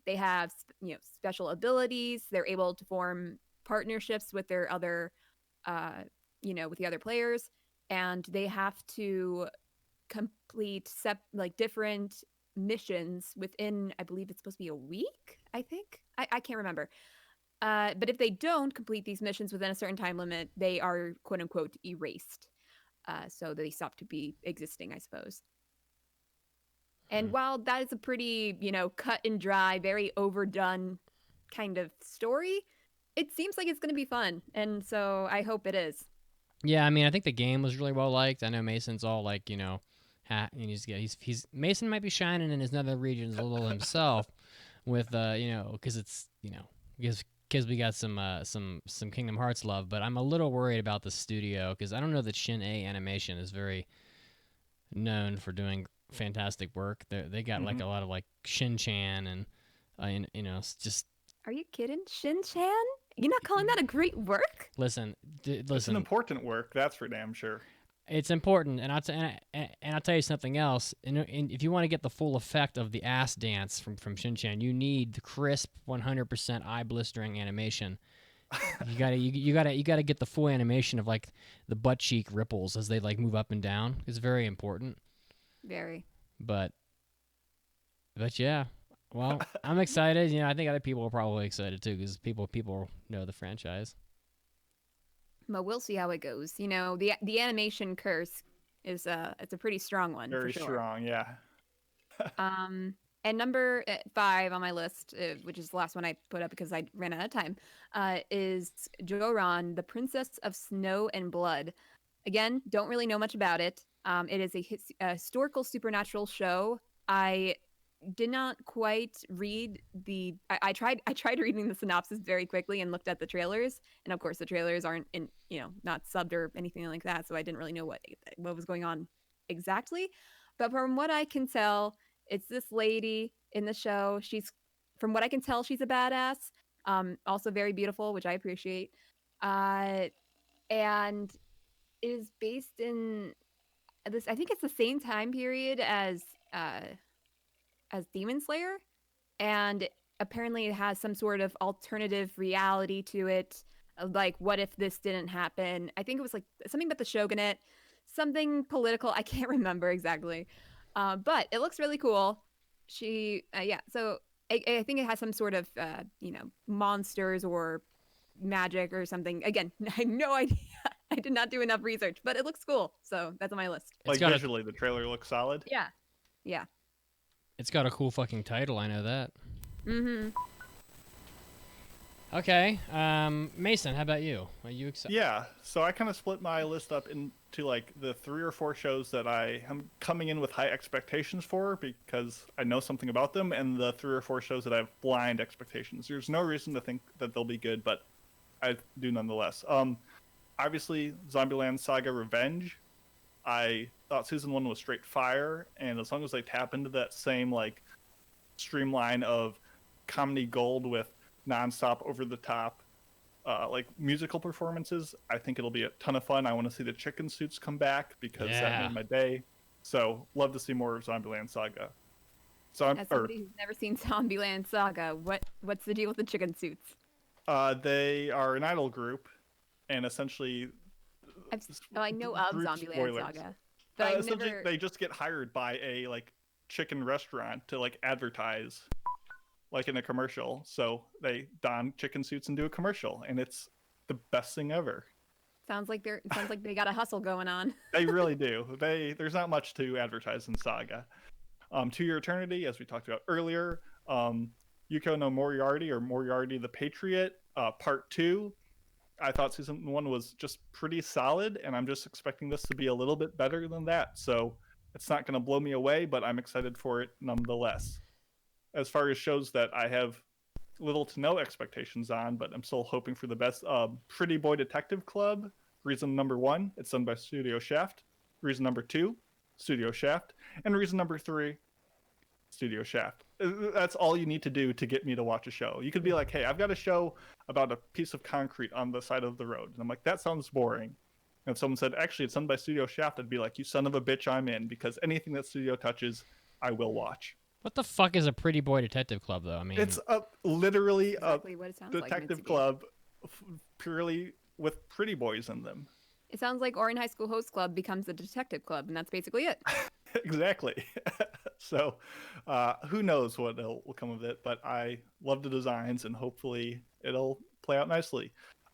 they have, special abilities. They're able to form partnerships with their other with the other players, and they have to complete different missions within, I believe it's supposed to be a week, I think. I can't remember. But if they don't complete these missions within a certain time limit, they are quote unquote erased. So they stop to be existing, I suppose. And while that is a pretty, cut and dry, very overdone kind of story, it seems like it's going to be fun. And so I hope it is. Yeah, I mean, I think the game was really well liked. I know Mason's all like, he's Mason might be shining in his nether regions a little himself with, because it's, because we got some Kingdom Hearts love. But I'm a little worried about the studio because I don't know that Shin-A Animation is very known for doing fantastic work. They got like a lot of like Shin-Chan and, it's just. Are you kidding? Shin-Chan? You're not calling that a great work? Listen. It's an important work, that's for damn sure. It's important, and I'll tell you something else. And if you want to get the full effect of the ass dance from Shin-Chan, you need the crisp, 100% eye blistering animation. You gotta get the full animation of like the butt cheek ripples as they like move up and down. It's very important. Very. But yeah. Well, I'm excited. I think other people are probably excited too because people know the franchise. Well, we'll see how it goes. The animation curse is it's a pretty strong one. Very for sure. strong, yeah. And number 5 on my list, which is the last one I put up because I ran out of time, is Joran, the Princess of Snow and Blood. Again, don't really know much about it. It is a historical supernatural show. I did not quite read the I tried reading the synopsis very quickly and looked at the trailers, and of course the trailers aren't in not subbed or anything like that, so I didn't really know what was going on exactly. But from what I can tell, it's this lady in the show. From what I can tell, she's a badass, also very beautiful, which I appreciate, and it is based in this, I think it's the same time period as Demon Slayer, and apparently it has some sort of alternative reality to it. Like, what if this didn't happen? I think it was like something about the shogunate, something political. I can't remember exactly, but it looks really cool. So I think it has some sort of monsters or magic or something. Again, I have no idea I did not do enough research, but it looks cool, so that's on my list. It's Like got visually, the trailer looks solid. Yeah. Yeah. it's got a cool fucking title. I know that. Mm-hmm. Okay, Mason, how about you? Are you excited? Yeah, so I kind of split my list up into like the 3 or 4 shows that I am coming in with high expectations for because I know something about them, and the 3 or 4 shows that I have blind expectations. There's no reason to think that they'll be good, but I do nonetheless. Obviously, Zombieland Saga Revenge. I thought season 1 was straight fire, and as long as they tap into that same like streamline of comedy gold with nonstop over the top like musical performances, I think it'll be a ton of fun. I want to see the chicken suits come back because that Yeah. made my day. So love to see more of Zombieland Saga. So As somebody who's never seen Zombieland Saga, what's the deal with the chicken suits? they are an idol group, and essentially I know of group Zombieland spoilers. Saga, but I've essentially never. they just get hired by a like chicken restaurant to like advertise like in a commercial. So they don chicken suits and do a commercial, and it's the best thing ever. Sounds like they got a hustle going on. They really do. There's not much to advertise in Saga. To Your Eternity, as we talked about earlier, Yuko no Moriarty or Moriarty the Patriot, Part 2. I thought season 1 was just pretty solid, and I'm just expecting this to be a little bit better than that. So it's not going to blow me away, but I'm excited for it nonetheless. As far as shows that I have little to no expectations on, but I'm still hoping for the best, Pretty Boy Detective Club. Reason number 1, it's done by Studio Shaft. Reason number 2, Studio Shaft. And reason number 3, Studio Shaft. That's all you need to do to get me to watch a show. You could be like, hey, I've got a show about a piece of concrete on the side of the road. And I'm like, that sounds boring. And if someone said, actually, it's done by Studio Shaft, I'd be like, you son of a bitch, I'm in. Because anything that Studio touches, I will watch. What the fuck is a Pretty Boy Detective Club, though? I mean, It's literally Exactly what it sounds like. detective Mitsuki. club purely with pretty boys in them. It sounds like Orion High School Host Club becomes the detective club, and that's basically it. Exactly. So who knows what will come of it, but I love the designs, and hopefully it'll play out nicely.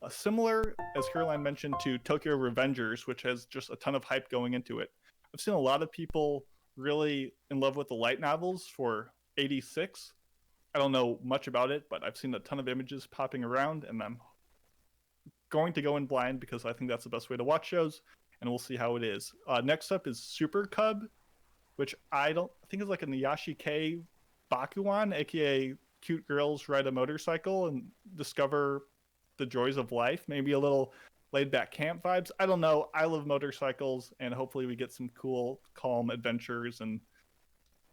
Similar, as Caroline mentioned, to Tokyo Revengers, which has just a ton of hype going into it. I've seen a lot of people really in love with the light novels for 86. I don't know much about it, but I've seen a ton of images popping around, and I'm going to go in blind because I think that's the best way to watch shows, and we'll see how it is. Next up is Super Cub, which I think is like a Niyashike Bakuan, aka cute girls ride a motorcycle and discover the joys of life. Maybe a little laid back camp vibes. I don't know. I love motorcycles, and hopefully we get some cool, calm adventures. And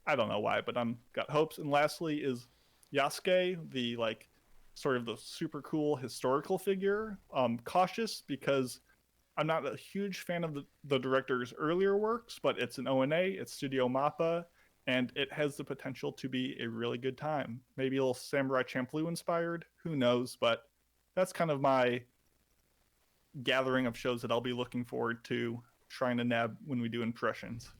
I don't know why, but I'm got hopes. And lastly is Yasuke, the like sort of the super cool historical figure. Cautious because I'm not a huge fan of the director's earlier works, but it's an ONA, it's Studio Mappa, and it has the potential to be a really good time. Maybe a little Samurai Champloo inspired, who knows, but that's kind of my gathering of shows that I'll be looking forward to trying to nab when we do impressions.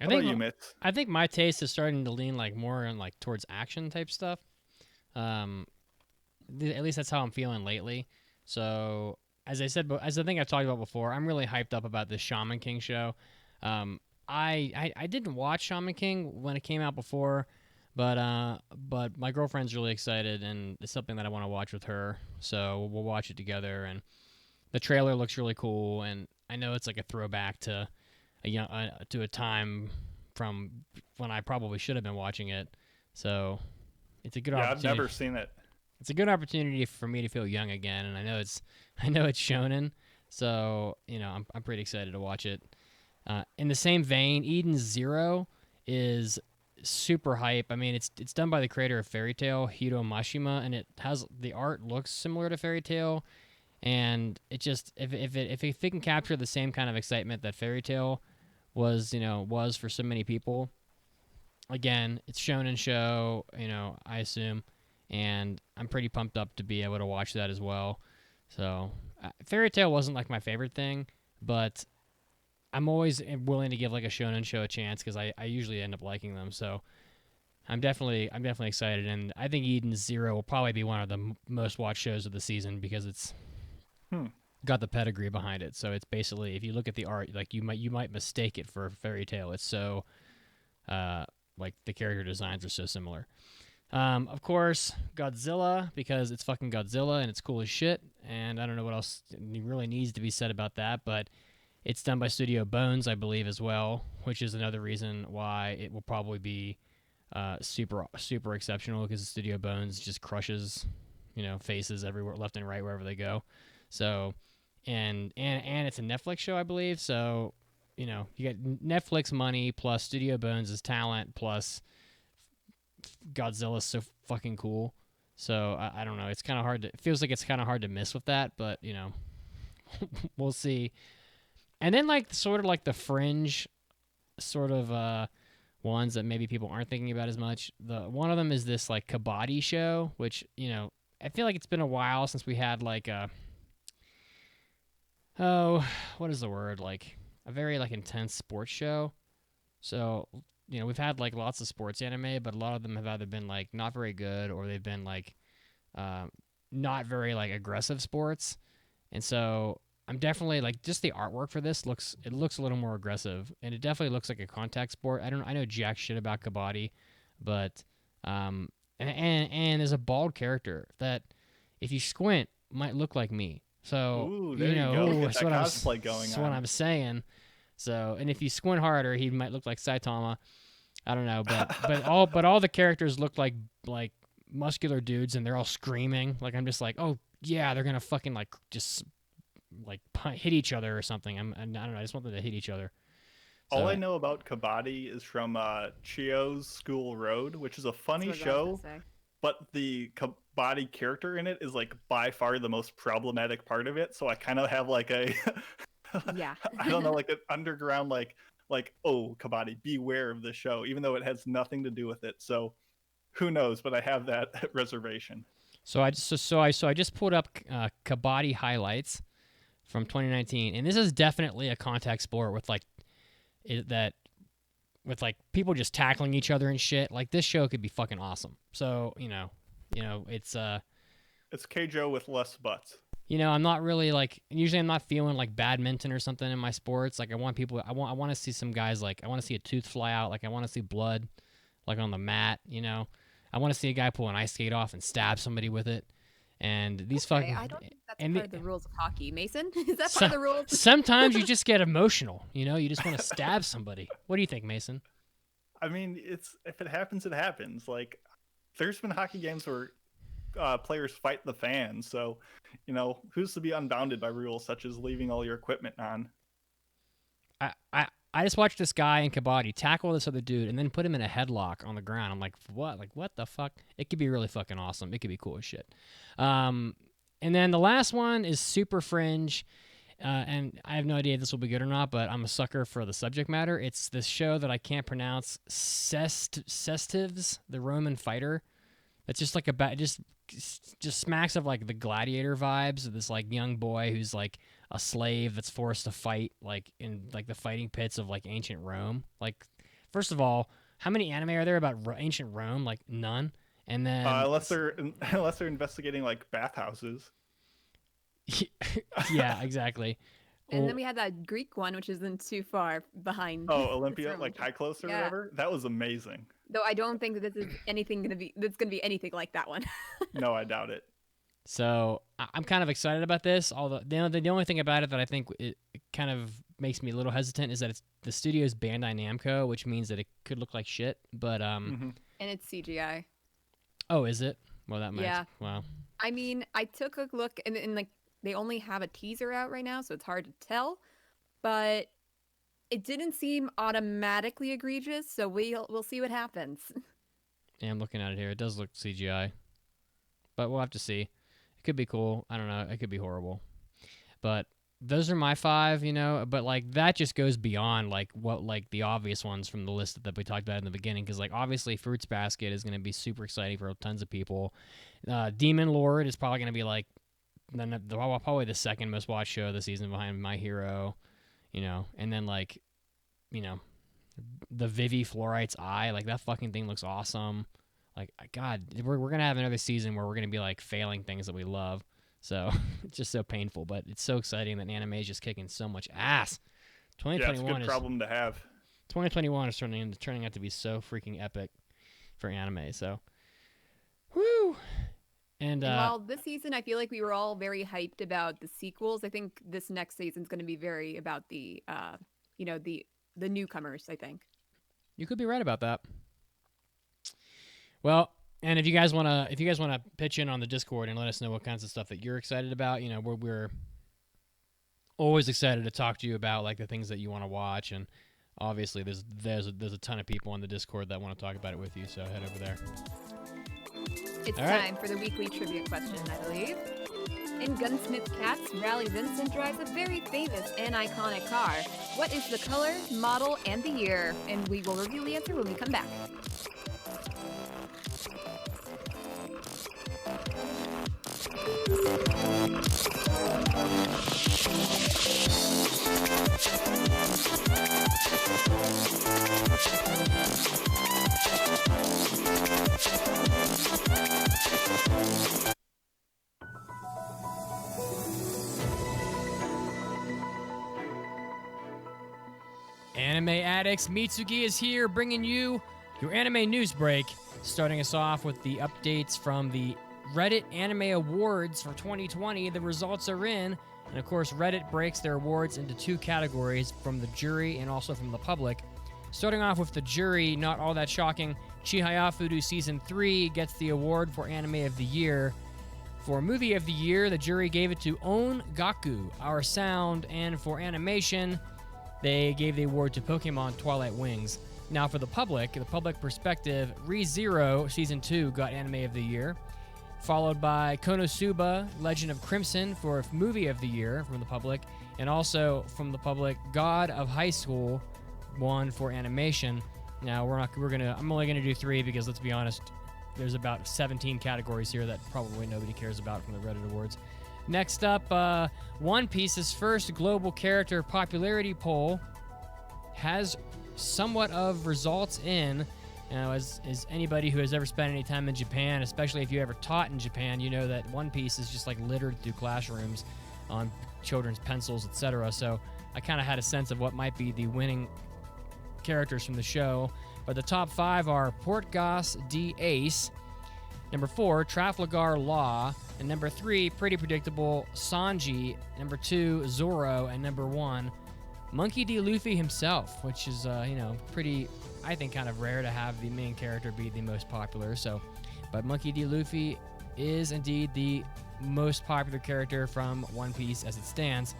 How about you, Mitz? I think my taste is starting to lean like more on like towards action type stuff. At least that's how I'm feeling lately. So as I said, as I think I've talked about before, I'm really hyped up about this Shaman King show. I didn't watch Shaman King when it came out before, but my girlfriend's really excited, and it's something that I want to watch with her. So we'll watch it together. And the trailer looks really cool, and I know it's like a throwback to a time from when I probably should have been watching it. So it's a good opportunity. I've never seen it. It's a good opportunity for me to feel young again, and I know it's shonen, so I'm pretty excited to watch it. In the same vein, Eden Zero is super hype. I mean, it's done by the creator of Fairy Tail, Hiro Mashima, and the art looks similar to Fairy Tail, and it just if it can capture the same kind of excitement that Fairy Tail was for so many people. Again, it's shonen show, I assume. And I'm pretty pumped up to be able to watch that as well. So, Fairy Tail wasn't like my favorite thing, but I'm always willing to give like a shonen show a chance because I usually end up liking them. So, I'm definitely excited, and I think Eden Zero will probably be one of the most watched shows of the season because got the pedigree behind it. So it's basically, if you look at the art, like you might mistake it for a fairy tale. It's so like the character designs are so similar. Of course, Godzilla, because it's fucking Godzilla and it's cool as shit. And I don't know what else really needs to be said about that, but it's done by Studio Bones, I believe, as well, which is another reason why it will probably be super exceptional, because Studio Bones just crushes, faces everywhere, left and right, wherever they go. So, and it's a Netflix show, I believe. So, you get Netflix money plus Studio Bones' talent plus Godzilla's so fucking cool. So I don't know. It's kind of hard to. It feels like it's kind of hard to miss with that, but we'll see. And then sort of like the fringe, sort of ones that maybe people aren't thinking about as much. One of them is this like Kabaddi show, which I feel like it's been a while since we had like what is the word, like a very like intense sports show. So we've had like lots of sports anime, but a lot of them have either been like not very good, or they've been like not very like aggressive sports. And so I'm definitely like, just the artwork for this looks a little more aggressive, and it definitely looks like a contact sport. I know jack shit about Kabaddi, but and there's a bald character that, if you squint, might look like me. So Ooh, there you go. that's what That's what I'm saying. So, and if you squint harder, he might look like Saitama. I don't know, but all the characters look like muscular dudes, and they're all screaming. Like, I'm just like, oh yeah, they're gonna fucking like just like hit each other or something. I don't know. I just want them to hit each other. All I know about Kabaddi is from Chio's School Road, which is a funny show, but the Kabaddi character in it is like by far the most problematic part of it. So I kind of have like a yeah, I don't know, like an underground like oh, Kabaddi, beware of the show, even though it has nothing to do with it. So who knows? But I have that reservation. So I just pulled up Kabaddi highlights from 2019, and this is definitely a contact sport with with people just tackling each other and shit. Like, this show could be fucking awesome. So it's Keijo with less butts. I'm not really like, usually I'm not feeling like badminton or something in my sports. Like, I want to see some guys, like I want to see a tooth fly out. Like, I want to see blood like on the mat. I want to see a guy pull an ice skate off and stab somebody with it. And these fucking... I don't think that's part of the rules of hockey. Mason? Is that part of the rules? Sometimes you just get emotional, you just want to stab somebody. What do you think, Mason? I mean, if it happens, it happens. Like, there's been hockey games where players fight the fans, so, who's to be unbounded by rules such as leaving all your equipment on? I just watched this guy in Kabaddi tackle this other dude and then put him in a headlock on the ground. I'm like, what? Like, what the fuck? It could be really fucking awesome. It could be cool as shit. And then the last one is super fringe, and I have no idea if this will be good or not, but I'm a sucker for the subject matter. It's this show that I can't pronounce, Sestives, the Roman fighter. It's just like just smacks of like the Gladiator vibes of this like young boy who's like a slave that's forced to fight like in like the fighting pits of like ancient Rome. Like, first of all, how many anime are there about ancient Rome? Like, none. And then unless they're investigating like bathhouses. Yeah, exactly. And then we had that Greek one, which isn't too far behind. Oh, Olympia, like Hyklos or whatever. That was amazing. Though I don't think that this is that's gonna be anything like that one. No, I doubt it. So I'm kind of excited about this. Although the only thing about it that I think it kind of makes me a little hesitant is that it's the studio's Bandai Namco, which means that it could look like shit. But and it's CGI. Oh, is it? Well, that might. Yeah. Wow. I mean, I took a look, and like they only have a teaser out right now, so it's hard to tell. But it didn't seem automatically egregious, so we'll see what happens. Yeah, I'm looking at it here. It does look CGI, but we'll have to see. It could be cool. I don't know. It could be horrible. But those are my 5, But like that just goes beyond like what like the obvious ones from the list that we talked about in the beginning. Because like obviously Fruits Basket is going to be super exciting for tons of people. Demon Lord is probably going to be like probably the second most watched show of the season behind My Hero. And then like, the Vivi Fluorite's Eye, like that fucking thing looks awesome. Like, God, we're gonna have another season where we're gonna be like failing things that we love. So it's just so painful, but it's so exciting that anime is just kicking so much ass. Yeah, it's a 2021 good problem to have. 2021 is turning out to be so freaking epic for anime. So, whoo! And while this season, I feel like we were all very hyped about the sequels. I think this next season's going to be very about the, the newcomers. I think. you could be right about that. Well, and if you guys wanna pitch in on the Discord and let us know what kinds of stuff that you're excited about, we're always excited to talk to you about like the things that you want to watch, and obviously there's a ton of people on the Discord that want to talk about it with you. So head over there. It's All right. time for the weekly trivia question, I believe. In Gunsmith Cats, Raleigh Vincent drives a very famous and iconic car. What is the color, model, and the year? And we will reveal the answer when we come back. Anime Addicts, Mitsugi is here bringing you your anime news break, starting us off with the updates from the Reddit Anime Awards for 2020. The results are in, and of course Reddit breaks their awards into two categories, from the jury and also from the public. Starting off with the jury, not all that shocking, Chihaya Season 3 gets the award for Anime of the Year. For Movie of the Year, the jury gave it to On Gaku, Our Sound, and for animation, they gave the award to Pokemon Twilight Wings. Now for the public perspective, ReZero Season 2 got Anime of the Year, followed by Konosuba Legend of Crimson for Movie of the Year from the public, and also from the public, God of High School won for animation. Now I'm only gonna do 3 because, let's be honest, there's about 17 categories here that probably nobody cares about from the Reddit Awards. Next up, One Piece's first global character popularity poll has somewhat of results in. As anybody who has ever spent any time in Japan, especially if you ever taught in Japan, you know that One Piece is just like littered through classrooms on children's pencils, etc. So I kind of had a sense of what might be the winning characters from the show. But the top 5 are Portgas D. Ace, number 4, Trafalgar Law, and number 3, pretty predictable, Sanji, number 2, Zoro, and number 1, Monkey D. Luffy himself, which is, pretty, I think, kind of rare to have the main character be the most popular. But Monkey D. Luffy is indeed the most popular character from One Piece as it stands.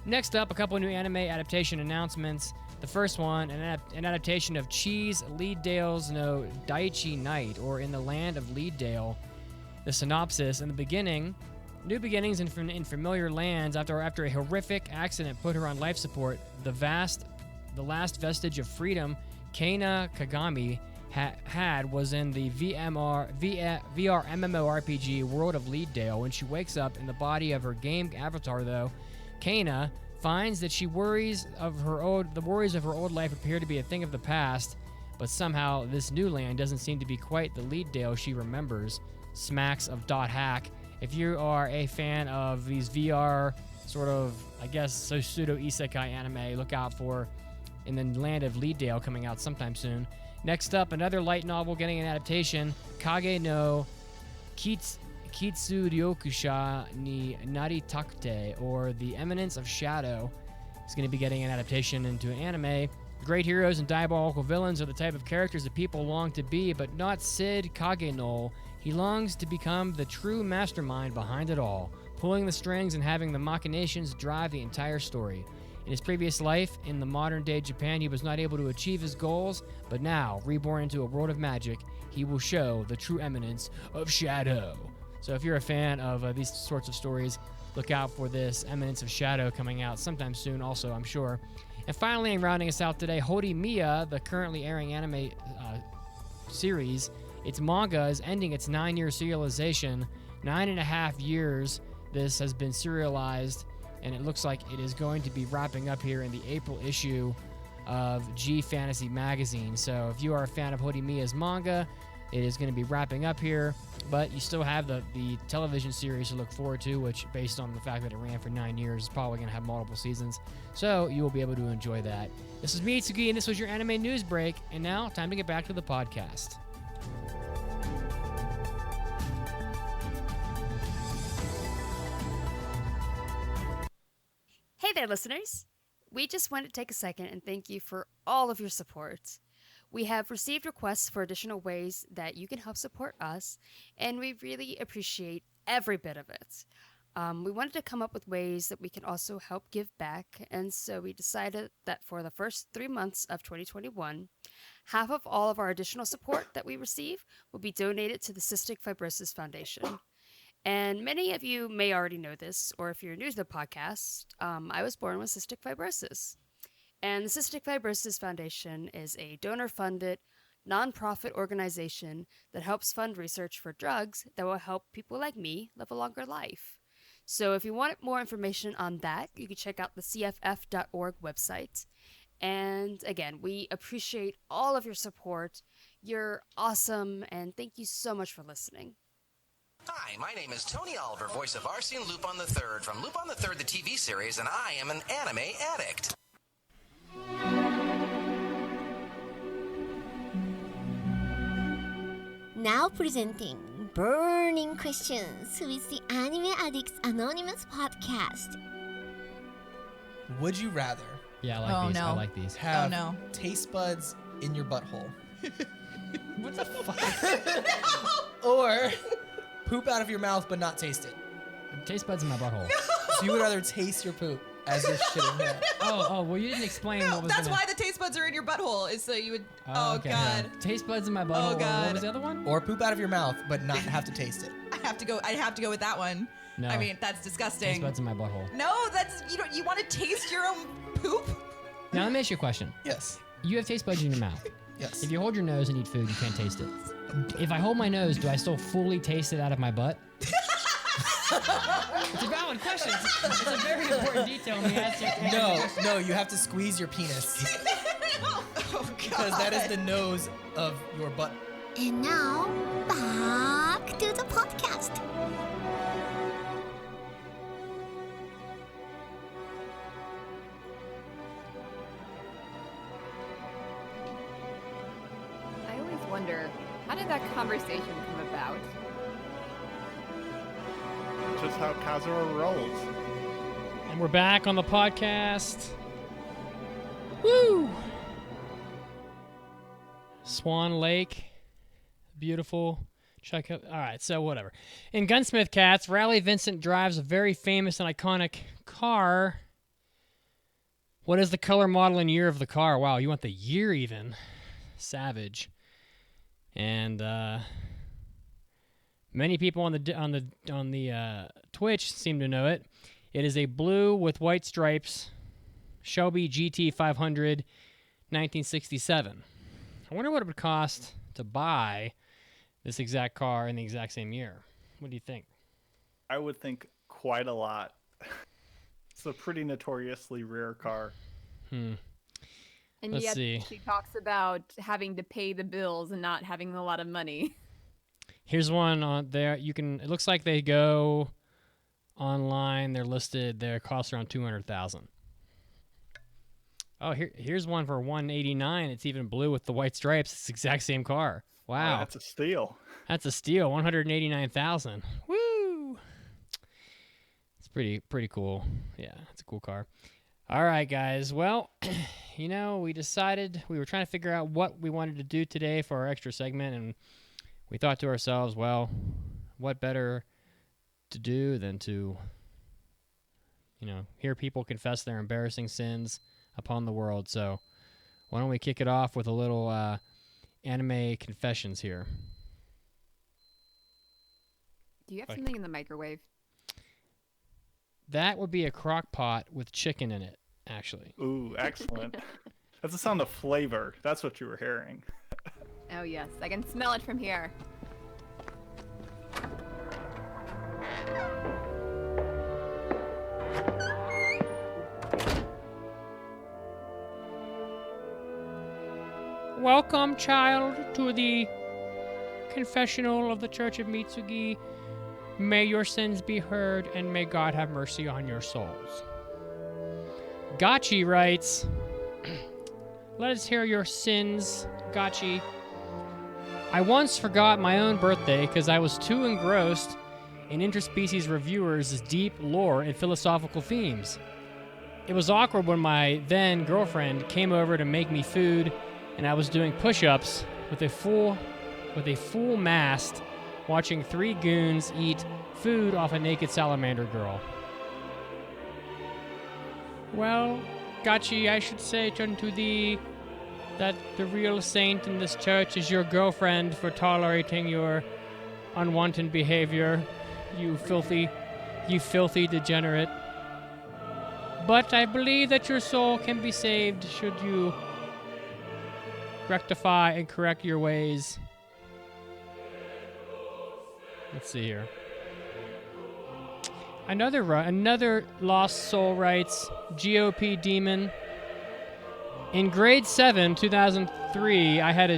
Next up, a couple new anime adaptation announcements. The first one, an adaptation of Cheese Leaddale's no Daichi Night, or In the Land of Leaddale. The synopsis: in the beginning, new beginnings in familiar lands. After a horrific accident put her on life support, the last vestige of freedom Keina Kagami had was in the VR MMORPG world of Leaddale. When she wakes up in the body of her game avatar, though, Keina finds that the worries of her old life appear to be a thing of the past, but somehow this new land doesn't seem to be quite the Leaddale she remembers. Smacks of .hack. If you are a fan of these VR sort of, I guess, pseudo isekai anime, look out for In the Land of Leaddale coming out sometime soon. Next up, another light novel getting an adaptation, Kage no Kitsuryokusha ni Naritakute, or The Eminence of Shadow, is going to be getting an adaptation into an anime. Great heroes and diabolical villains are the type of characters that people long to be, but not Sid Kageno. He longs to become the true mastermind behind it all, pulling the strings and having the machinations drive the entire story. In his previous life, in the modern-day Japan, he was not able to achieve his goals, but now, reborn into a world of magic, he will show the true eminence of Shadow. So if you're a fan of these sorts of stories, look out for this Eminence of Shadow coming out sometime soon also, I'm sure. And finally, in rounding us out today, Horimiya, the currently airing anime series, its manga is ending its 9-year serialization. 9.5 years this has been serialized, and it looks like it is going to be wrapping up here in the April issue of G Fantasy Magazine. So if you are a fan of Horimiya's manga, it is going to be wrapping up here, but you still have the television series to look forward to, which, based on the fact that it ran for 9 years, is probably going to have multiple seasons. So you will be able to enjoy that. This is me, Itsuki, and this was your anime news break. And now, time to get back to the podcast. Hey there, listeners! We just wanted to take a second and thank you for all of your support. We have received requests for additional ways that you can help support us, and we really appreciate every bit of it. We wanted to come up with ways that we can also help give back, and so we decided that for the first 3 months of 2021, half of all of our additional support that we receive will be donated to the Cystic Fibrosis Foundation. And many of you may already know this, or if you're new to the podcast, I was born with cystic fibrosis. And the Cystic Fibrosis Foundation is a donor-funded, nonprofit organization that helps fund research for drugs that will help people like me live a longer life. So if you want more information on that, you can check out the cff.org website. And again, we appreciate all of your support. You're awesome, and thank you so much for listening. Hi, my name is Tony Oliver, voice of Arcee and Lupin the Third from Lupin the Third, the TV series, and I am an anime addict. Now presenting Burning Questions with the Anime Addicts Anonymous podcast. Would you rather Yeah, I like these. I like these. have taste buds in your butthole What the fuck? or poop out of your mouth but not taste it? Taste buds in my butthole. So you would rather taste your poop as you're shitting it. Oh, well, you didn't explain what was That's gonna... why the taste buds are in your butthole, is so you would. okay. God. Taste buds in my butthole. Oh, God. What was the other one? Or poop out of your mouth but not have to taste it. I have to go with that one. No. I mean, that's disgusting. Taste buds in my butthole. No, that's you want to taste your own poop? Now, let me ask you a question. Yes. You have taste buds in your mouth. Yes. If you hold your nose and eat food, you can't taste it. If I hold my nose, do I still fully taste it out of my butt? It's a valid question. It's a very important detail in the answer. No, you have to squeeze your penis. Oh, God. Because that is the nose of your butt. And now, back to the podcast. I always wonder, how did that conversation come about? Just how Kazuo rolls. And we're back on the podcast. Woo! Swan Lake. Beautiful. Check out. All right, so whatever. In Gunsmith Cats, Raleigh Vincent drives a very famous and iconic car. What is the color, model, and year of the car? Wow, you want the year even. Savage. And many people on the Twitch seem to know it. It is a blue with white stripes Shelby GT 500 1967. I wonder what it would cost to buy this exact car in the exact same year. What do you think? I would think quite a lot. It's a pretty notoriously rare car. And Let's yet see. she talks about having to pay the bills and not having a lot of money. Here's one on there. It looks like they go online. They're listed. Their costs around $200,000. Oh, here's one for $189. It's even blue with the white stripes. It's the exact same car. Wow, Oh, that's a steal. that's a steal. $189,000. Woo! It's pretty cool. Yeah, it's a cool car. All right, guys. Well, we decided we were trying to figure out what we wanted to do today for our extra segment, and we thought to ourselves, well, what better to do than to, hear people confess their embarrassing sins upon the world. So why don't we kick it off with a little anime confessions here. Do you have Like- something in the microwave? That would be a crock pot with chicken in it, actually. Ooh, excellent. That's the sound of flavor. That's what you were hearing. Oh yes, I can smell it from here. Welcome, child, to the confessional of the Church of Mitsugi. May your sins be heard, and may God have mercy on your souls. Gachi writes, let us hear your sins, Gachi. I once forgot my own birthday because I was too engrossed in interspecies reviewers' deep lore and philosophical themes. It was awkward when my then girlfriend came over to make me food, and I was doing push-ups with a full mast, watching three goons eat food off a naked salamander girl. Well, Gachi, I should say unto thee that the real saint in this church is your girlfriend for tolerating your unwanted behavior, you filthy degenerate. But I believe that your soul can be saved should you rectify and correct your ways. Let's see here. Another lost soul writes, GOP Demon. In grade 7, 2003, I had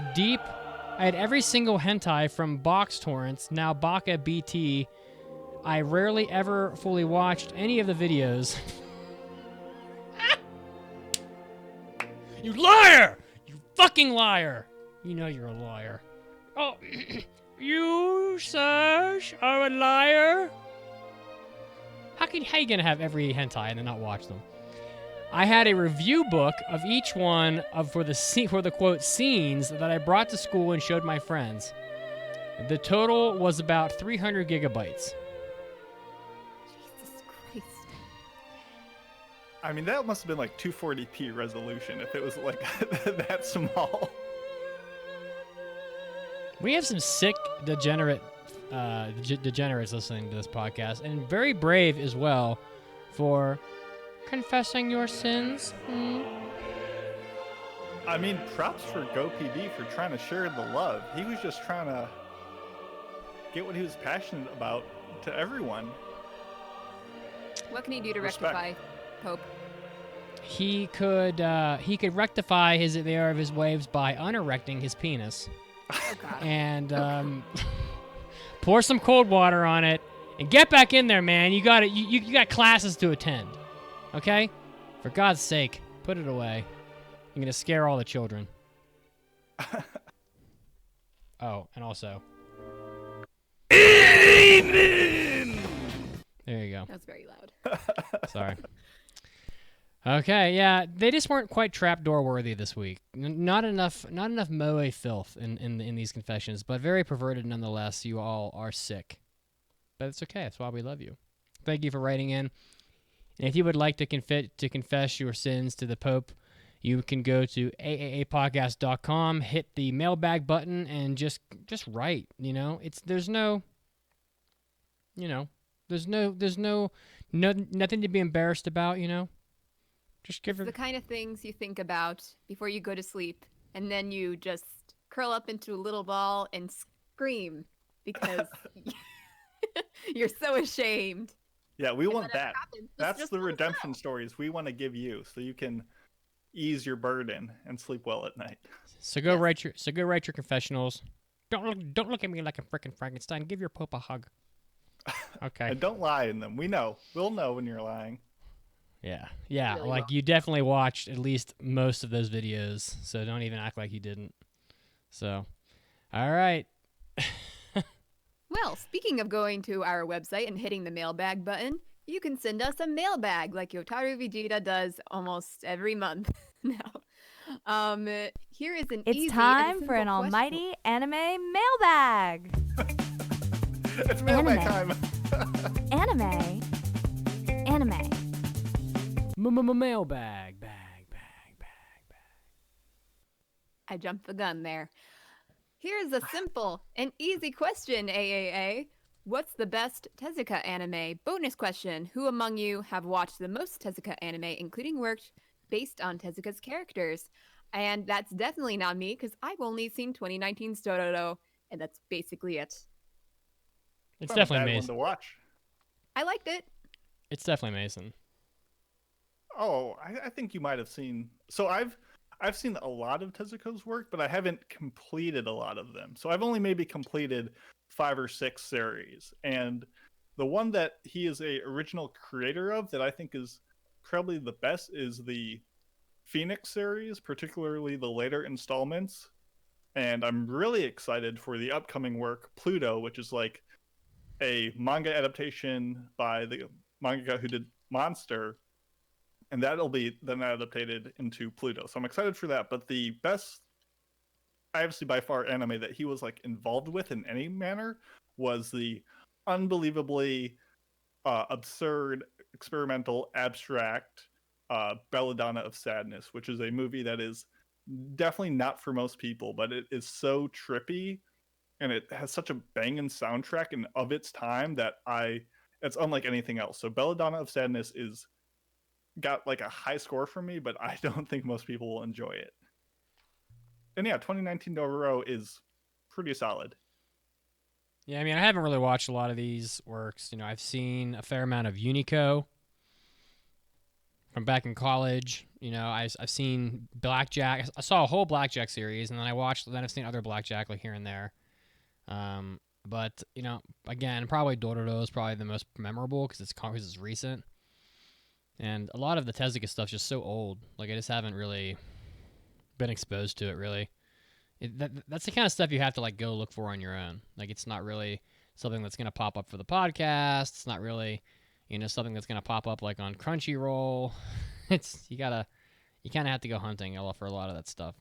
every single hentai from Box Torrents, now Baka BT. I rarely ever fully watched any of the videos. You liar! You fucking liar! You know you're a liar. Oh, you, Serge, are a liar? How you gonna have every hentai and then not watch them? I had a review book of each one for the quote scenes that I brought to school and showed my friends. The total was about 300 gigabytes. Jesus Christ. I mean, that must have been like 240p resolution if it was like that small. We have some sick degenerates listening to this podcast, and very brave as well for confessing your sins. I mean, props for GoPD for trying to share the love. He was just trying to get what he was passionate about to everyone. What can he do to Respect. rectify Pope? He could rectify the error of his waves by unerecting his penis. Oh, God. And pour some cold water on it and get back in there, man. You got you got classes to attend. Okay? For God's sake, put it away. You're gonna scare all the children. Oh, and also. Amen! There you go. That was very loud. Sorry. Okay, yeah, they just weren't quite trapdoor worthy this week. Not enough moe filth in these confessions, but very perverted nonetheless. You all are sick, but it's okay. That's why we love you. Thank you for writing in. And if you would like to confess your sins to the Pope, you can go to aaapodcast.com, hit the mailbag button, and just write. You know, there's nothing to be embarrassed about. You know. Just give her The kind of things you think about before you go to sleep, and then you just curl up into a little ball and scream because you're so ashamed. Yeah, we want whatever that. happens, That's just the let it redemption out. stories we want to give you so you can ease your burden and sleep well at night. So go write your confessionals. Don't look at me like a frickin' Frankenstein. Give your Pope a hug. Okay. And don't lie in them. We'll know when you're lying. Yeah. Really Like wrong. you definitely watched at least most of those videos, so don't even act like you didn't. So, all right. Well, speaking of going to our website and hitting the mailbag button, you can send us a mailbag like Yotaru Vegeta does almost every month now. Here is an It's easy and time for simple an question. almighty anime mailbag. It's mailbag time. Anime. Mailbag. I jumped the gun there. Here's a simple and easy question, AAA. What's the best Tezuka anime? Bonus question. Who among you have watched the most Tezuka anime, including works based on Tezuka's characters? And that's definitely not me, because I've only seen 2019's Dororo, and that's basically it. It's Not a definitely bad one Mason. to watch. I liked it. It's definitely Mason. Oh, I think you might have seen. So I've seen a lot of Tezuko's work, but I haven't completed a lot of them. So I've only maybe completed 5 or 6 series. And the one that he is a original creator of that I think is probably the best is the Phoenix series, particularly the later installments. And I'm really excited for the upcoming work, Pluto, which is like a manga adaptation by the mangaka who did Monster, and that'll be then adapted into Pluto. So I'm excited for that. But the best, obviously by far, anime that he was like involved with in any manner was the unbelievably absurd, experimental, abstract Belladonna of Sadness, which is a movie that is definitely not for most people, but it is so trippy and it has such a banging soundtrack and of its time that it's unlike anything else. So Belladonna of Sadness is got like a high score from me, but I don't think most people will enjoy it. And yeah, 2019 Dororo is pretty solid. Yeah, I mean, I haven't really watched a lot of these works. I've seen a fair amount of Unico from back in college. I've seen Blackjack. I saw a whole Blackjack series, and then I've seen other Blackjack like here and there. But again, probably Dororo is probably the most memorable because it's recent. And a lot of the Tezuka stuff's just so old. Like, I just haven't really been exposed to it, really. That's the kind of stuff you have to, like, go look for on your own. Like, it's not really something that's going to pop up for the podcast. It's not really, something that's going to pop up, like, on Crunchyroll. You kind of have to go hunting for a lot of that stuff.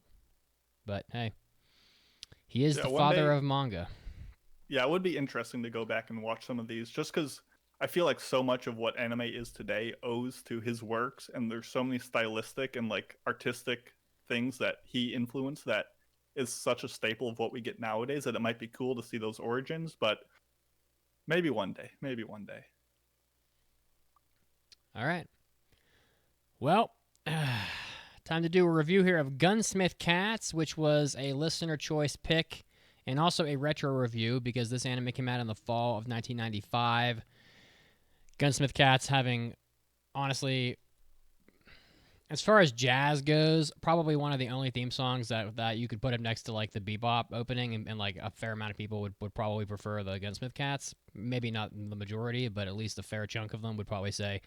But, hey, he is the father of manga. Yeah, it would be interesting to go back and watch some of these just because I feel like so much of what anime is today owes to his works, and there's so many stylistic and like artistic things that he influenced that is such a staple of what we get nowadays that it might be cool to see those origins, but maybe one day. All right. Well, time to do a review here of Gunsmith Cats, which was a listener choice pick and also a retro review because this anime came out in the fall of 1995. Gunsmith Cats having, honestly, as far as jazz goes, probably one of the only theme songs that you could put up next to like the bebop opening, and like a fair amount of people would probably prefer the Gunsmith Cats. Maybe not the majority, but at least a fair chunk of them would probably say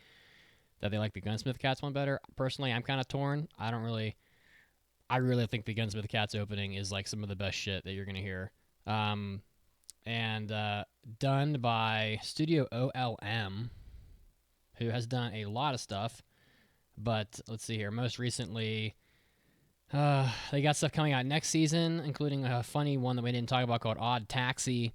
that they like the Gunsmith Cats one better. Personally, I'm kind of torn. I really think the Gunsmith Cats opening is like some of the best shit that you're gonna hear. And done by Studio OLM, who has done a lot of stuff. But let's see here. Most recently, they got stuff coming out next season, including a funny one that we didn't talk about called Odd Taxi.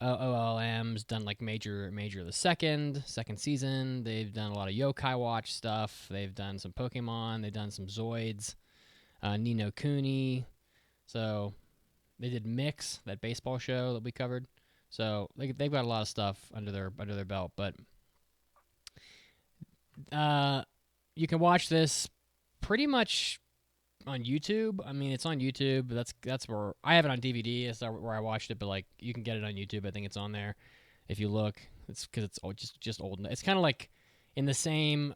OLM's done like Major the second season. They've done a lot of Yokai Watch stuff. They've done some Pokemon. They've done some Zoids, Ni no Kuni. So they did Mix, that baseball show that we covered. So they've got a lot of stuff under their belt. But you can watch this pretty much on YouTube. I mean, it's on YouTube. That's where I have it on DVD. That's where I watched it. But like, you can get it on YouTube. I think it's on there if you look. It's because it's just old. It's kind of like in the same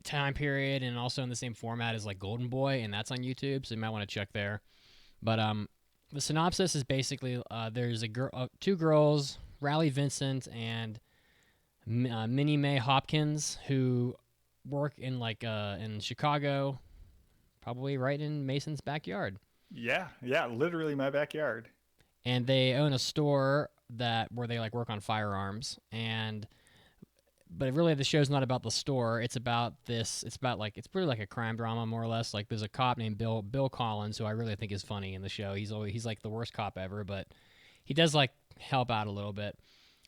time period and also in the same format as like Golden Boy, and that's on YouTube. So you might want to check there. But the synopsis is basically there's two girls, Riley Vincent and Minnie Mae Hopkins, who work in like in Chicago, probably right in Mason's backyard. Yeah, literally my backyard. And they own a store where they like work on firearms, but really the show's not about the store. It's about this. It's really like a crime drama more or less. Like there's a cop named Bill Collins who I really think is funny in the show. He's like the worst cop ever, but he does like help out a little bit.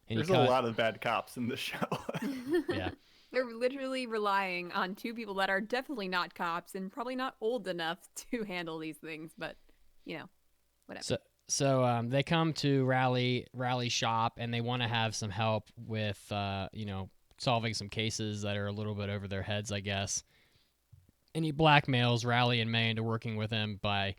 And there's a lot of bad cops in the show. Yeah. They're literally relying on two people that are definitely not cops and probably not old enough to handle these things, but whatever. So they come to Rally's shop and they want to have some help with solving some cases that are a little bit over their heads, I guess. And he blackmails Rally and May into working with him by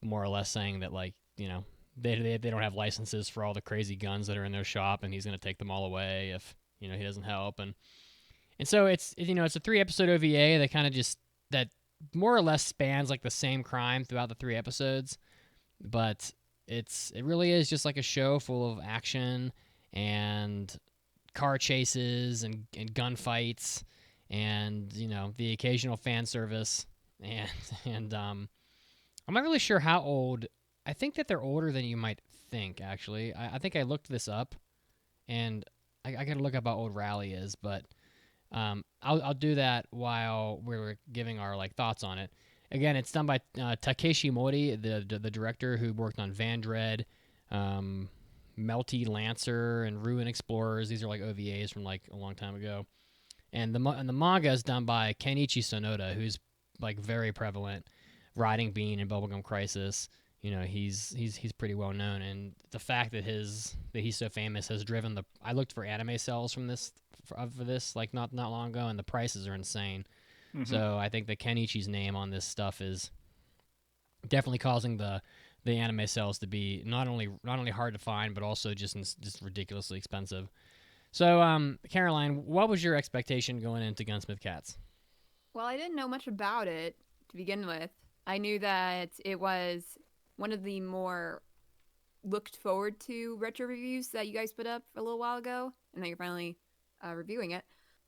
more or less saying that they don't have licenses for all the crazy guns that are in their shop, and he's going to take them all away if he doesn't help. And so it's a 3-episode OVA that kind of just that more or less spans like the same crime throughout the 3 episodes, but it really is just like a show full of action and car chases and gunfights and the occasional fan service and I'm not really sure how old. I think that they're older than you might think. Actually, I think I looked this up, and I got to look up how old Rally is, but I'll do that while we're giving our thoughts on it. Again, it's done by Takeshi Mori, the director who worked on Van Dread, Melty Lancer, and Ruin Explorers. These are OVAs from a long time ago. And the manga is done by Kenichi Sonoda, who's very prevalent. Riding Bean and Bubblegum Crisis. He's pretty well known, and the fact that he's so famous has driven the. I looked for anime sales from this for this not long ago, and the prices are insane. Mm-hmm. So I think that Kenichi's name on this stuff is definitely causing the anime sales to be not only hard to find, but also just ridiculously expensive. So Caroline, what was your expectation going into Gunsmith Cats? Well, I didn't know much about it to begin with. I knew that it was one of the more looked forward to retro reviews that you guys put up a little while ago, and that you're finally reviewing it.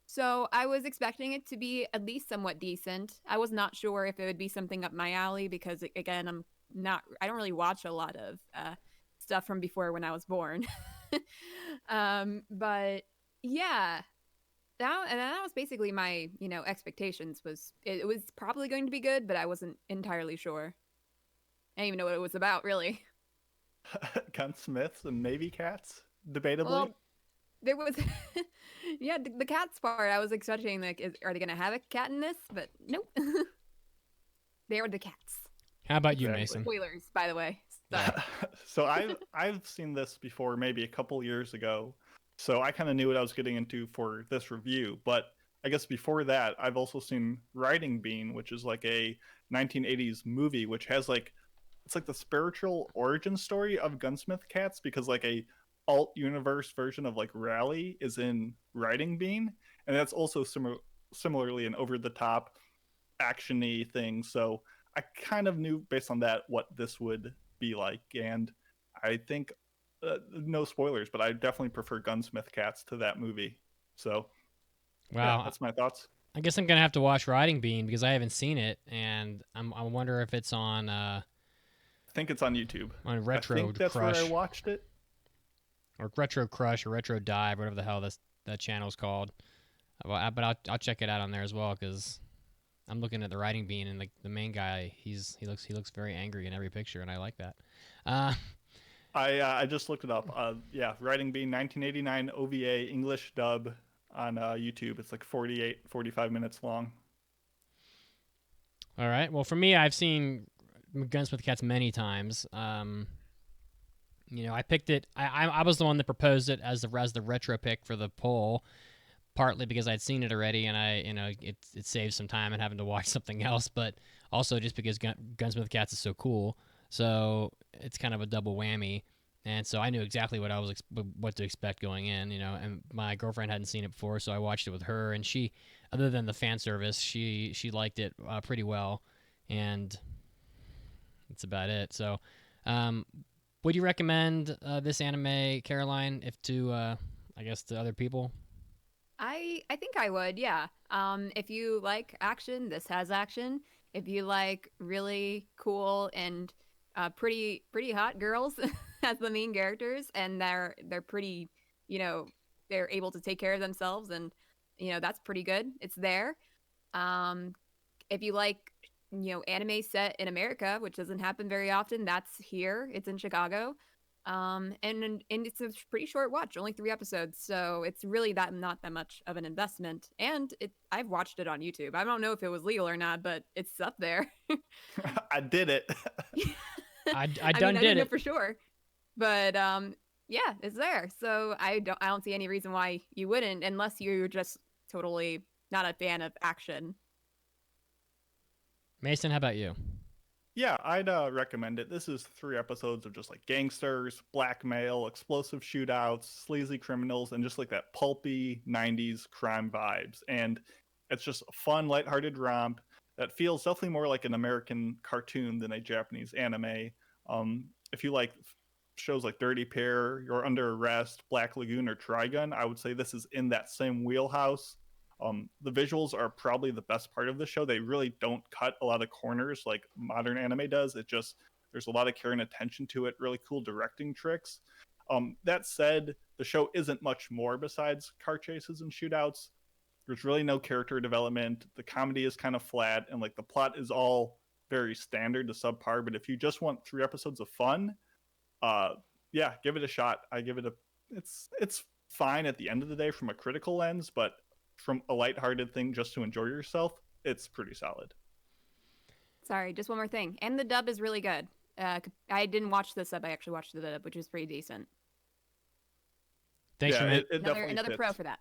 So I was expecting it to be at least somewhat decent. I was not sure if it would be something up my alley because, again, I don't really watch a lot of stuff from before when I was born. But yeah. That was basically my, expectations. It was probably going to be good, but I wasn't entirely sure. I didn't even know what it was about, really. Gunsmiths and Navy cats, debatably. Well, there was, yeah, the cats part. I was expecting are they gonna have a cat in this? But nope. They are the cats. How about you, Exactly. Mason? Spoilers, by the way. So I've seen this before, maybe a couple years ago. So I kind of knew what I was getting into for this review, but I guess before that, I've also seen Riding Bean, which is a 1980s movie, which has it's the spiritual origin story of Gunsmith Cats, because a alt universe version of Rally is in Riding Bean, and that's also similarly an over the top actiony thing. So I kind of knew based on that what this would be like, and I think. No spoilers, but I definitely prefer Gunsmith Cats to that movie. So, wow, yeah, that's my thoughts. I guess I'm gonna have to watch Riding Bean because I haven't seen it, and I wonder if it's on. I think it's on YouTube. On Retro I think that's Crush. where I watched it. Or Retro Crush or Retro Dive, whatever the hell that channel's called. But I'll check it out on there as well because I'm looking at the Riding Bean, and the main guy he looks very angry in every picture, and I like that. I just looked it up. Yeah, Riding Bean 1989 OVA English dub on YouTube. It's 45 minutes long. All right. Well, for me, I've seen Gunsmith Cats many times. I picked it. I was the one that proposed it as the retro pick for the poll, partly because I'd seen it already, and it saves some time and having to watch something else, but also just because Gunsmith Cats is so cool. So it's kind of a double whammy, and so I knew exactly what to expect going in, and my girlfriend hadn't seen it before, so I watched it with her, and she, other than the fan service, she liked it pretty well, and that's about it. So, would you recommend this anime, Caroline, to other people? I think I would, yeah. If you like action, this has action. If you like really cool and pretty hot girls as the main characters, and they're pretty, they're able to take care of themselves, and that's pretty good. It's there. If you like, anime set in America, which doesn't happen very often, that's here. It's in Chicago. And it's a pretty short watch, only 3 episodes, so it's really not that much of an investment. And I've watched it on YouTube. I don't know if it was legal or not, but it's up there. I did it. I I done mean, I did didn't know it for sure, but yeah, it's there. So I don't see any reason why you wouldn't, unless you're just totally not a fan of action. Mason, how about you? Yeah, I'd recommend it. This is 3 episodes of just gangsters, blackmail, explosive shootouts, sleazy criminals, and just that pulpy 90s crime vibes. And it's just a fun, lighthearted romp. that feels definitely more like an American cartoon than a Japanese anime. If you like shows like Dirty Pair, You're Under Arrest, Black Lagoon, or Trigun, I would say this is in that same wheelhouse. The visuals are probably the best part of the show. They really don't cut a lot of corners like modern anime does. It just, there's a lot of care and attention to it, really cool directing tricks. That said, the show isn't much more besides car chases and shootouts. There's really no character development. The comedy is kind of flat, and like the plot is all very standard to subpar. But if you just want 3 episodes of fun, yeah, give it a shot. I give it a, it's fine at the end of the day from a critical lens, but from a lighthearted thing just to enjoy yourself, it's pretty solid. Sorry, just one more thing. And the dub is really good. I didn't watch the sub. I actually watched the dub, which was pretty decent. Thanks for Another pro for that.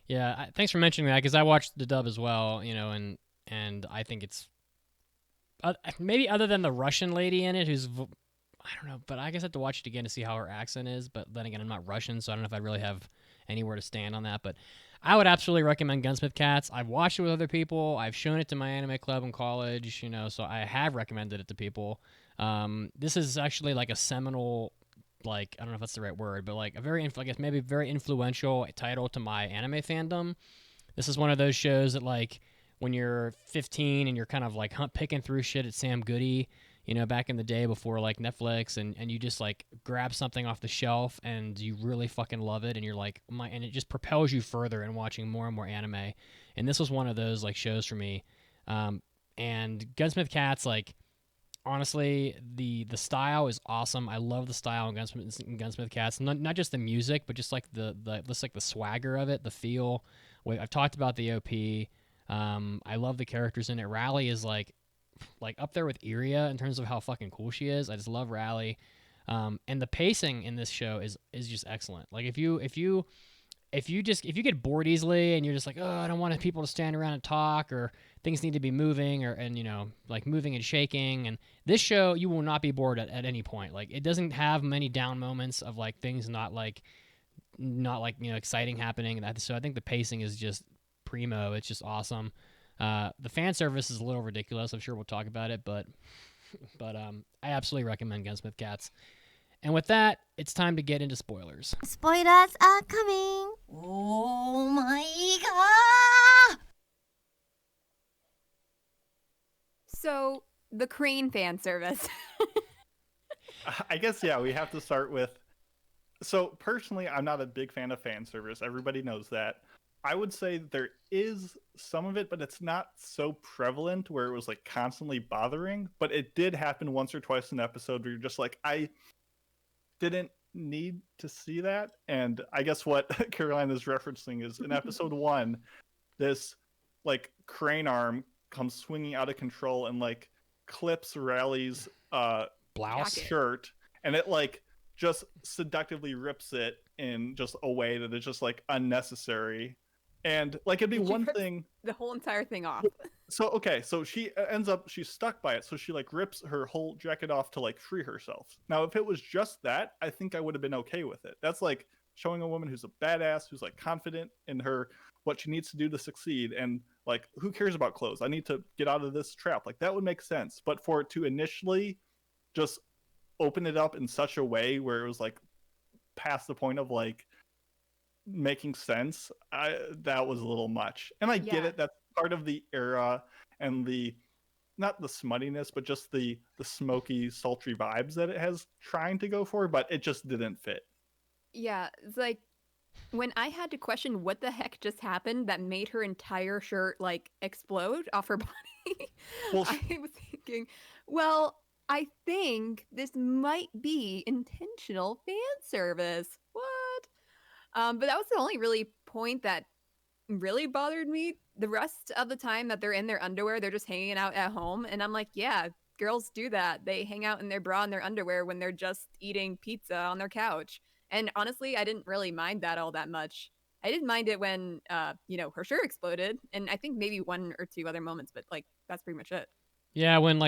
Yeah, thanks for mentioning that because I watched the dub as well, you know, and I think it's maybe other than the Russian lady in it, who's I don't know, but I guess I have to watch it again to see how her accent is. But then again, I'm not Russian, so I don't know if I really have anywhere to stand on that. But I would absolutely recommend Gunsmith Cats. I've watched it with other people. I've shown it to my anime club in college, you know, so I have recommended it to people. This is actually like a seminal, like, I don't know if that's the right word, but like a very, I guess maybe very influential title to my anime fandom. This is one of those shows that like when you're 15 and you're kind of like picking through shit at Sam Goody, you know, back in the day before like Netflix, and you just like grab something off the shelf and you really fucking love it, and you're like, and it just propels you further in watching more and more anime. And this was one of those like shows for me. And Gunsmith Cats, like, honestly, the style is awesome. I love the style in Gunsmith Cats. Not just the music, but just like the swagger of it, the feel. I've talked about the OP. I love the characters in it. Rally is like up there with Iria in terms of how fucking cool she is. I just love Rally. And the pacing in this show is just excellent. Like if you get bored easily and you're just like, oh, I don't want people to stand around and talk, or things need to be moving, and you know, like moving and shaking, and this show you will not be bored at any point. Like it doesn't have many down moments of like things not like you know, exciting happening. So I think the pacing is just primo. It's just awesome. The fan service is a little ridiculous. I'm sure we'll talk about it, but I absolutely recommend Gunsmith Cats. And with that, it's time to get into spoilers. Spoilers are coming. Oh my god! So, the crane fan service. I guess, yeah, we have to start with... So, personally, I'm not a big fan of fan service. Everybody knows that. I would say there is some of it, but it's not so prevalent where it was, like, constantly bothering. But it did happen once or twice in an episode where you're just like, I didn't need to see that. And I guess what Caroline is referencing is in episode 1, this, like, crane arm comes swinging out of control and like clips Rally's blouse shirt, and it like just seductively rips it in just a way that is just like unnecessary. And like it'd be one thing, the whole entire thing off. So okay, so she ends up, she's stuck by it, so she like rips her whole jacket off to like free herself. Now if it was just that, I think I would have been okay with it. That's like showing a woman who's a badass, who's like confident in her what she needs to do to succeed, and like who cares about clothes, I need to get out of this trap. Like that would make sense. But for it to initially just open it up in such a way where it was like past the point of like making sense, that was a little much. And I get it, that's part of the era and the, not the smuttiness, but just the smoky, sultry vibes that it has trying to go for, but it just didn't fit. Yeah, it's like when I had to question what the heck just happened that made her entire shirt like explode off her body, Well, I was thinking, well, I think this might be intentional fan service. What? But that was the only really point that really bothered me. The rest of the time that they're in their underwear, they're just hanging out at home. And I'm like, yeah, girls do that. They hang out in their bra and their underwear when they're just eating pizza on their couch. And honestly, I didn't really mind that all that much. I didn't mind it when, you know, her shirt exploded. And I think maybe 1 or 2 other moments, but like, that's pretty much it. Yeah, when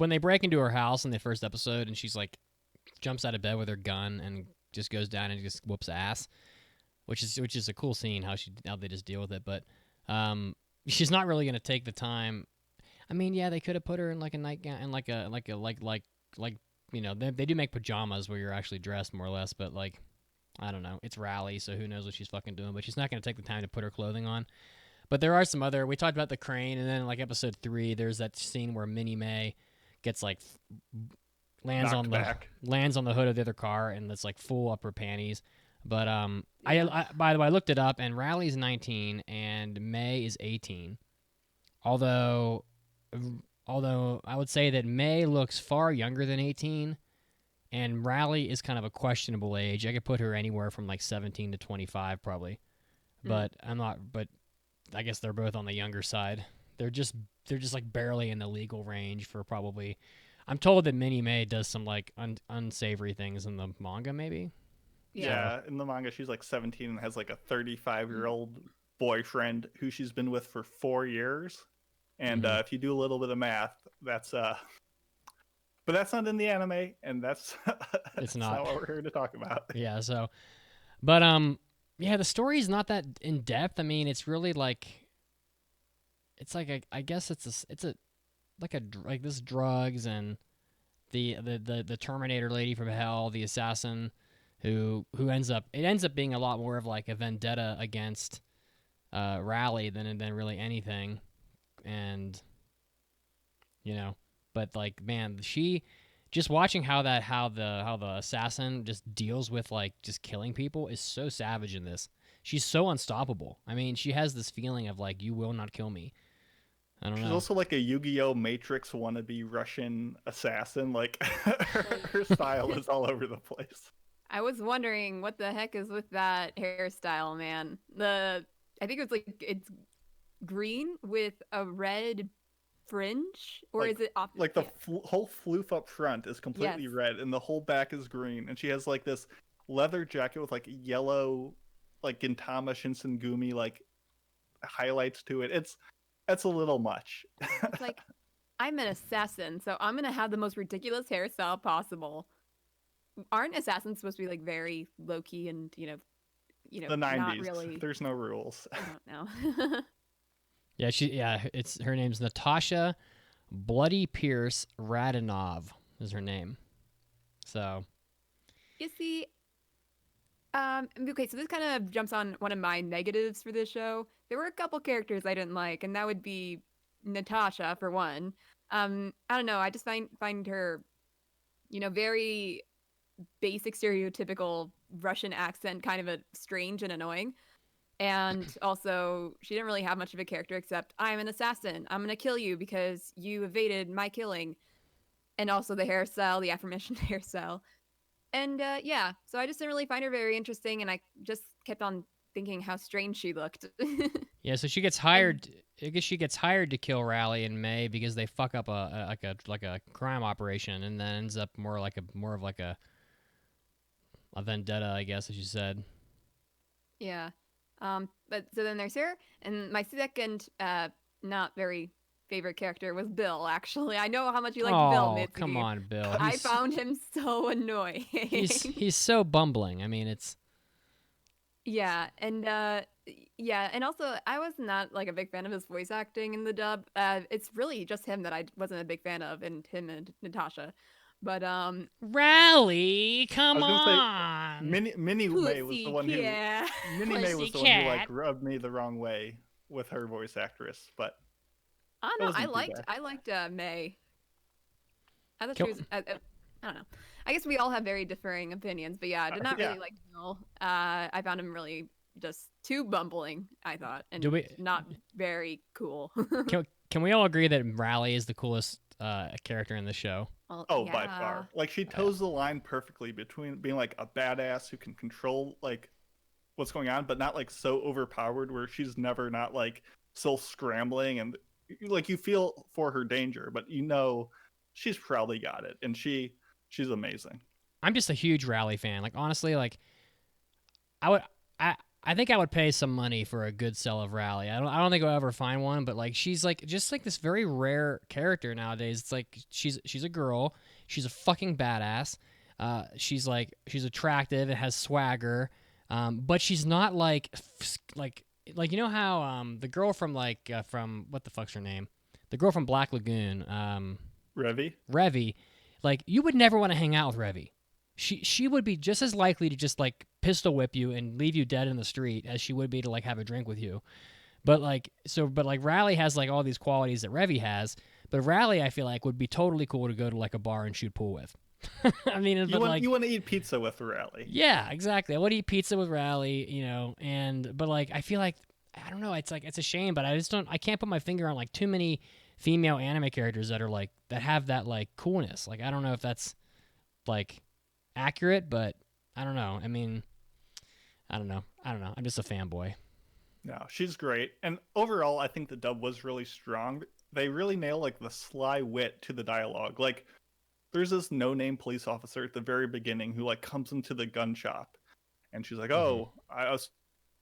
they break into her house in the first episode and she's like jumps out of bed with her gun and just goes down and just whoops ass, which is a cool scene how they just deal with it. But she's not really gonna take the time. I mean, yeah, they could have put her in like a nightgown and like you know, they do make pajamas where you're actually dressed more or less, but like I don't know, it's Rally, so who knows what she's fucking doing, but she's not gonna take the time to put her clothing on. But there are some other. We talked about the crane, and then in like episode 3, there's that scene where Minnie May gets like lands Knocked on back. the hood of the other car, and it's like full up her panties. But I by the way, I looked it up, and Rally's 19 and May is 18. Although I would say that May looks far younger than 18, and Rally is kind of a questionable age. I could put her anywhere from like 17 to 25 probably, but I'm not. But I guess they're both on the younger side. They're just like barely in the legal range for probably. I'm told that Minnie May does some like unsavory things in the manga, maybe. Yeah, in the manga, she's like 17 and has like a 35-year-old boyfriend who she's been with for 4 years. And if you do a little bit of math, that's but that's not in the anime, and that's It's not what we're here to talk about. Yeah. So, but yeah, the story is not that in depth. I mean, it's really like, it's like I guess it's like this drugs and the Terminator lady from hell, the assassin, who ends up being a lot more of like a vendetta against Rally than really anything, and you know, but like man, just watching how the assassin just deals with like just killing people is so savage in this. She's so unstoppable. I mean, she has this feeling of like, you will not kill me. I don't know. She's also like a Yu-Gi-Oh! Matrix wannabe Russian assassin. Like her style is all over the place. I was wondering what the heck is with that hairstyle, man. I think it's green with a red fringe, or Like- is it off? Like the whole floof up front is completely Yes. red, and the whole back is green. And she has like this leather jacket with like yellow, like Gintama Shinsengumi like highlights to it. It's a little much. It's like, I'm an assassin, so I'm gonna have the most ridiculous hairstyle possible. Aren't assassins supposed to be like very low key and you know The 90s. not really? There's no rules. I don't know. Yeah, it's her name's Natasha Bloody Pierce Radinov is her name. So You see, okay, so this kind of jumps on one of my negatives for this show. There were a couple characters I didn't like, and that would be Natasha for one. I don't know. I just find her, very basic, stereotypical Russian accent, kind of a strange and annoying. And also, she didn't really have much of a character except, I'm an assassin. I'm gonna kill you because you evaded my killing. And also the hairstyle, the aforementioned hairstyle. And yeah, so I just didn't really find her very interesting, and I just kept on thinking how strange she looked. yeah, so she gets hired. I guess she gets hired to kill Rally in May because they fuck up a crime operation, and then ends up more of like a vendetta, I guess, as you said. Yeah. But so then there's her, and my second not very favorite character was Bill, actually. I know how much you like Bill, Oh, Mitsuki. come on, Bill. I found him so annoying. He's so bumbling. I mean, it's Yeah, and also I was not like a big fan of his voice acting in the dub. It's really just him that I wasn't a big fan of, and him and Natasha. But Rally. Come I was gonna say, on. Minnie May was the one who yeah. Minnie May was the one who like Pussycat. rubbed me the wrong way with her voice actress, but I It don't know. wasn't too bad. I liked May. I thought Cool. she was. I don't know. I guess we all have very differing opinions, but yeah, I did not yeah. really like Bill. I found him really just too bumbling. I thought, and Do we- not very cool. Can we all agree that Rally is the coolest character in the show? Well, oh, by yeah. far. Like she toes the line perfectly between being like a badass who can control like what's going on, but not like so overpowered where she's never not like still scrambling, and like you feel for her danger, but she's probably got it, and she's amazing. I'm just a huge Rally fan. Like honestly, like I think I would pay some money for a good sell of Rally. I don't think I'll ever find one, but like she's like just like this very rare character nowadays. It's like she's a girl. She's a fucking badass. She's attractive and has swagger. But she's not like like you know how the girl from from what the fuck's her name? The girl from Black Lagoon, Revy. like you would never want to hang out with Revy. She would be just as likely to just like pistol whip you and leave you dead in the street as she would be to like have a drink with you. But like Rally has like all these qualities that Revy has, but Rally I feel like would be totally cool to go to like a bar and shoot pool with. I mean, You want to eat pizza with Rally. Yeah, exactly. I would eat pizza with Rally, but like I feel like I don't know, it's a shame, but I can't put my finger on like too many female anime characters that are like that have that like coolness. Like I don't know if that's like accurate, but I don't know. I mean, I don't know. I'm just a fanboy. No, she's great. And overall, I think the dub was really strong. They really nail like the sly wit to the dialogue. Like there's this no-name police officer at the very beginning who like comes into the gun shop and she's like, "Oh, I was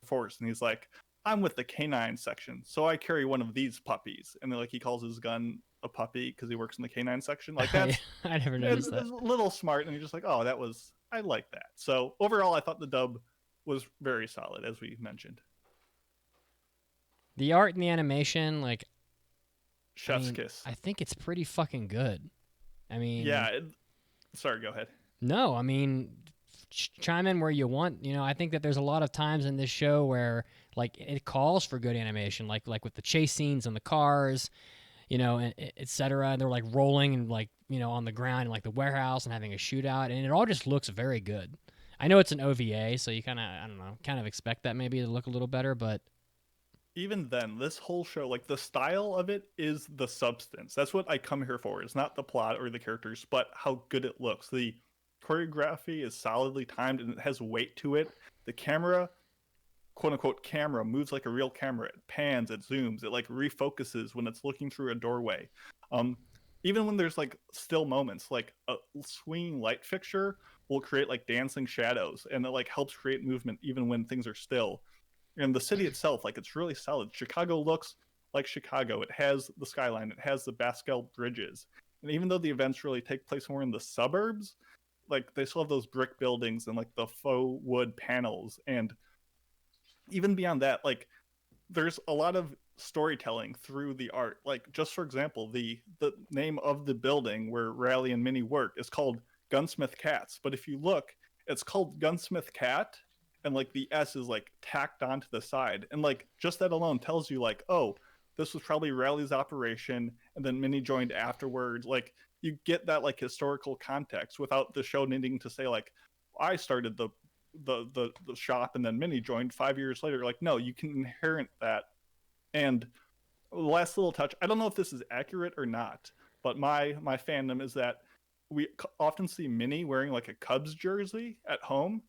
forced." And he's like, "I'm with the canine section, so I carry one of these puppies." And then like he calls his gun a puppy because he works in the canine section. Like that's I never noticed that. it's a little smart, and you're just like, "Oh, I like that." So overall, I thought the dub was very solid, as we mentioned. The art and the animation, like Chef's kiss. I think it's pretty fucking good. I mean, Yeah. Sorry, go ahead. No, I mean, chime in where you want. I think that there's a lot of times in this show where like it calls for good animation, like with the chase scenes and the cars, and et cetera. And they're like rolling and like on the ground in like the warehouse and having a shootout, and it all just looks very good. I know it's an OVA, so you kind of expect that maybe to look a little better, but even then, this whole show, like the style of it is the substance. That's what I come here for. It's not the plot or the characters, but how good it looks. The choreography is solidly timed and it has weight to it. The camera, quote unquote camera, moves like a real camera. It pans, it zooms, it like refocuses when it's looking through a doorway. Even when there's like still moments, like a swinging light fixture will create like dancing shadows, and it like helps create movement even when things are still. And the city itself, like it's really solid. Chicago looks like Chicago. It has the skyline. It has the Basquiat bridges. And even though the events really take place more in the suburbs, like they still have those brick buildings and like the faux wood panels. And even beyond that, like there's a lot of storytelling through the art. Like just for example, the name of the building where Rally and Minnie work is called Gunsmith Cats. But if you look, it's called Gunsmith Cat, and like the S is like tacked onto the side, and like just that alone tells you like, oh, this was probably Rally's operation, and then Minnie joined afterwards. Like you get that like historical context without the show needing to say like, I started the shop and then Minnie joined 5 years later. Like no, you can inherit that. And the last little touch, I don't know if this is accurate or not, but my fandom is that we often see Minnie wearing like a Cubs jersey at home,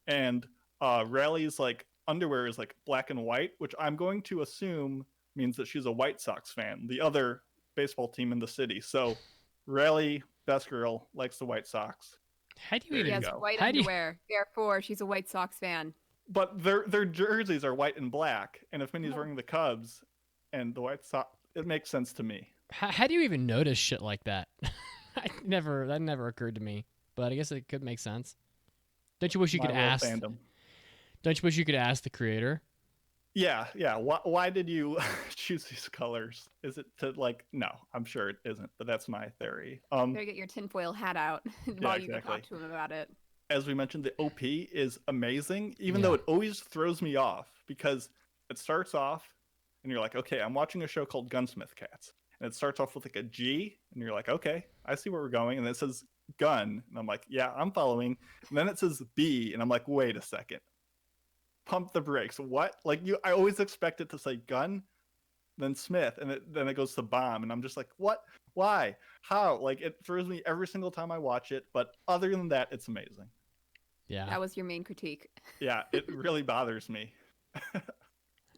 and Rally's like underwear is like black and white, which I'm going to assume means that she's a White Sox fan, the other baseball team in the city. So Rally, best girl, likes the White Sox. How do you even He has white underwear. Therefore, she's a White Sox fan. But their jerseys are white and black, and if Minnie's wearing the Cubs and the White Sox, it makes sense to me. How do you even notice shit like that? That never occurred to me, but I guess it could make sense. Don't you wish you could ask? Fandom. Don't you wish you could ask the creator? Yeah. Why did you choose these colors? Is it to like? No, I'm sure it isn't, but that's my theory. Better get your tinfoil hat out while you can talk to him about it. As we mentioned, the OP is amazing, even though it always throws me off because it starts off and you're like, okay, I'm watching a show called Gunsmith Cats. And it starts off with like a G, and you're like, okay, I see where we're going. And then it says gun, and I'm like, yeah, I'm following. And then it says B, and I'm like, wait a second. Pump the brakes. What? Like I always expect it to say gun, then Smith, and then it goes to bomb, and I'm just like, what? Why? How? Like it throws me every single time I watch it. But other than that, it's amazing. Yeah. That was your main critique. Yeah, it really bothers me.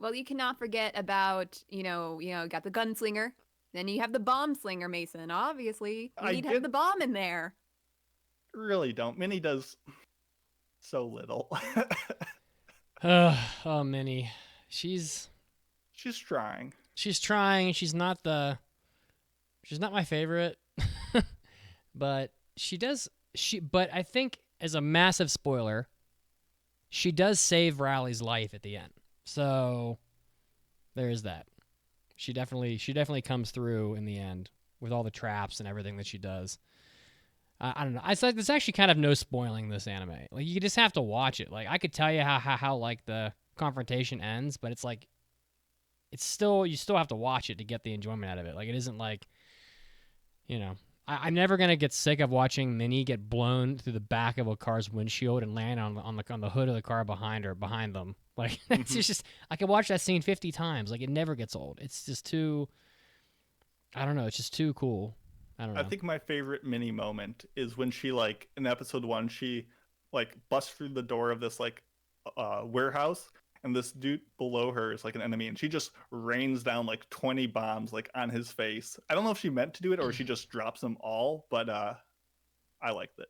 Well, you cannot forget about, got the gunslinger. Then you have the bomb slinger, Mason. Obviously, you need to have the bomb in there. Really don't. Minnie does so little. Oh, Minnie. She's trying. She's trying. She's not my favorite. But but I think as a massive spoiler, she does save Rally's life at the end. So there is that. She definitely comes through in the end with all the traps and everything that she does. I don't know. There's actually kind of no spoiling this anime. Like, you just have to watch it. Like, I could tell you how like the confrontation ends, but it's like, you still have to watch it to get the enjoyment out of it. Like, it isn't like, I'm never gonna get sick of watching Minnie get blown through the back of a car's windshield and land on the hood of the car behind them. Like, it's just I could watch that scene 50 times. Like, it never gets old. It's just too. I don't know. It's just too cool. I don't know. I think my favorite mini moment is when she, like, in episode 1, she, like, busts through the door of this, like, warehouse, and this dude below her is, like, an enemy, and she just rains down, like, 20 bombs, like, on his face. I don't know if she meant to do it or she just drops them all, but I liked it.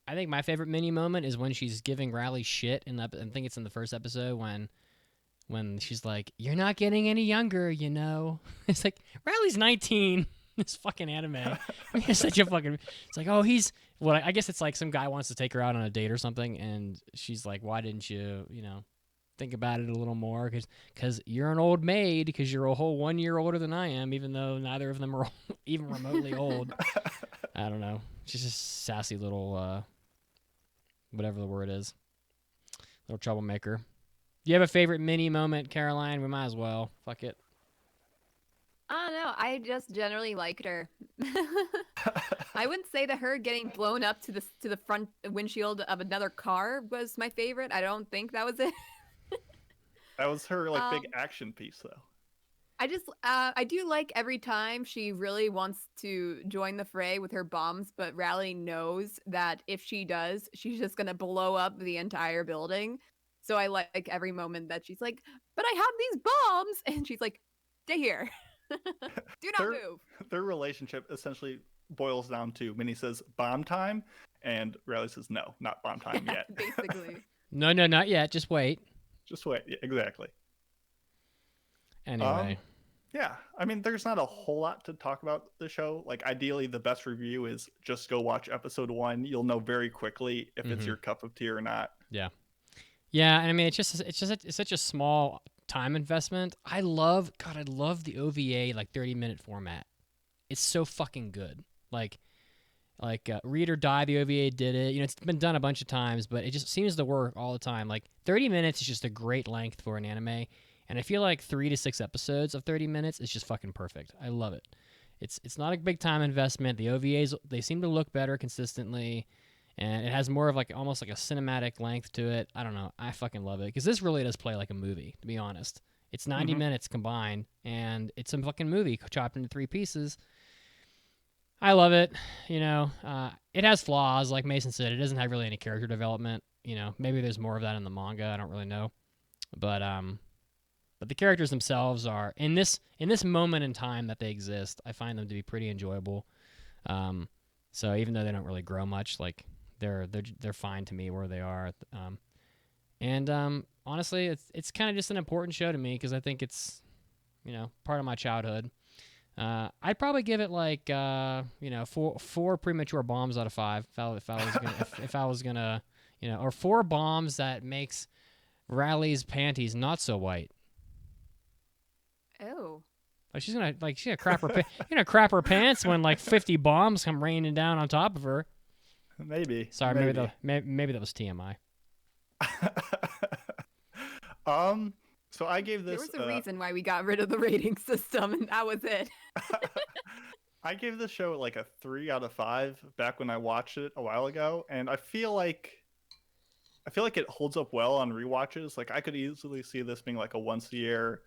I think my favorite mini moment is when she's giving Riley shit I think it's in the first episode when she's like, "You're not getting any younger, you know." It's like, Riley's 19. This fucking anime. It's such a fucking. It's like, oh, he's. Well, I guess it's like some guy wants to take her out on a date or something, and she's like, "Why didn't you, think about it a little more? Because you're an old maid. Because you're a whole 1 year older than I am, even though neither of them are even remotely old." I don't know. She's just sassy little, whatever the word is, little troublemaker. Do you have a favorite mini moment, Caroline? We might as well. Fuck it. I don't know. I just generally liked her. I wouldn't say that her getting blown up to the front windshield of another car was my favorite. I don't think that was it. That was her, like, big action piece, though. I do like every time she really wants to join the fray with her bombs, but Riley knows that if she does, she's just gonna blow up the entire building. So I like every moment that she's like, "But I have these bombs," and she's like, "Stay here." Do not move. Their relationship essentially boils down to Minnie says bomb time, and Riley says no, not bomb time yet. Basically. No, not yet. Just wait. Just wait. Yeah, exactly. Anyway. Yeah, I mean, there's not a whole lot to talk about the show. Like, ideally, the best review is just go watch episode 1. You'll know very quickly if it's your cup of tea or not. Yeah. Yeah, and I mean, it's such a small time investment. I love the OVA, like, 30-minute format. It's so fucking good. Like Read or Die, the OVA did it. It's been done a bunch of times, but it just seems to work all the time. Like, 30 minutes is just a great length for an anime, and I feel like 3 to 6 episodes of 30 minutes is just fucking perfect. I love it. It's not a big time investment. The OVAs, they seem to look better consistently, and it has more of, like, almost like a cinematic length to it. I don't know. I fucking love it, because this really does play like a movie, to be honest. It's 90 minutes combined, and it's a fucking movie chopped into 3 pieces. I love it. It has flaws, like Mason said. It doesn't have really any character development. Maybe there's more of that in the manga. I don't really know, but the characters themselves are in this moment in time that they exist. I find them to be pretty enjoyable. So even though they don't really grow much, like they're fine to me where they are. Honestly, it's kind of just an important show to me because I think it's part of my childhood. I'd probably give it like 4 premature bombs out of 5 if I was gonna or 4 bombs that makes Riley's panties not so white. Oh. Like she's gonna crap her crap her pants when like 50 bombs come raining down on top of her. Maybe. Sorry, maybe that was TMI. So I gave this. There was a reason why we got rid of the rating system, and that was it. I gave this show like a 3 out of 5 back when I watched it a while ago, and I feel like it holds up well on rewatches. Like, I could easily see this being like a once a year,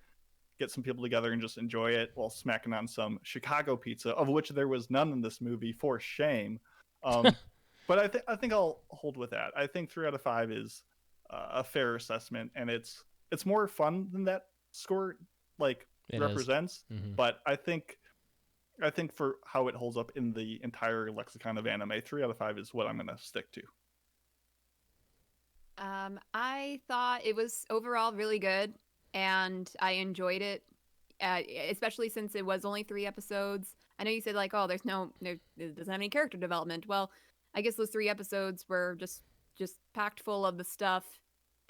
get some people together and just enjoy it while smacking on some Chicago pizza, of which there was none in this movie, for shame. But I think I'll hold with that. I think 3 out of 5 is a fair assessment, and it's more fun than that score represents. Mm-hmm. But I think for how it holds up in the entire lexicon of anime, 3 out of 5 is what I'm gonna stick to. I thought it was overall really good, and I enjoyed it, especially since it was only 3 episodes. I know you said like, oh, it doesn't have any character development. Well, I guess those 3 episodes were just packed full of the stuff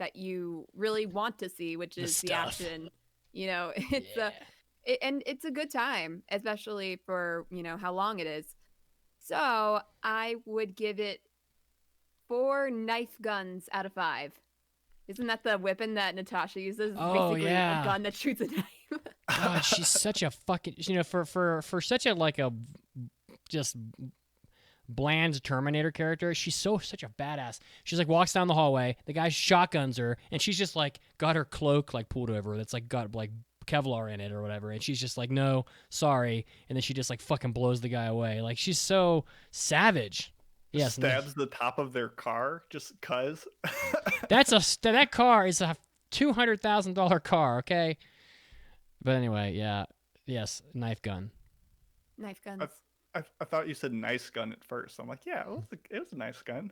that you really want to see, which is the stuff. action. It's and it's a good time, especially for how long it is. So I would give it 4 knife guns out of 5. Isn't that the weapon that Natasha uses? Oh, Basically yeah. a gun that shoots a knife. God, she's such a fucking, for such a like a just bland Terminator character. She's such a badass. She's like walks down the hallway, the guy shotguns her, and she's just like got her cloak like pulled over that's like got like Kevlar in it or whatever, and she's just like, no, sorry, and then she just like fucking blows the guy away. Like she's so savage. Yes, Stabs the top of their car just cuz. that car is a $200,000 car, okay? But anyway, yeah, yes, knife gun. Knife guns. I thought you said nice gun at first. I'm like, yeah, it was a nice gun.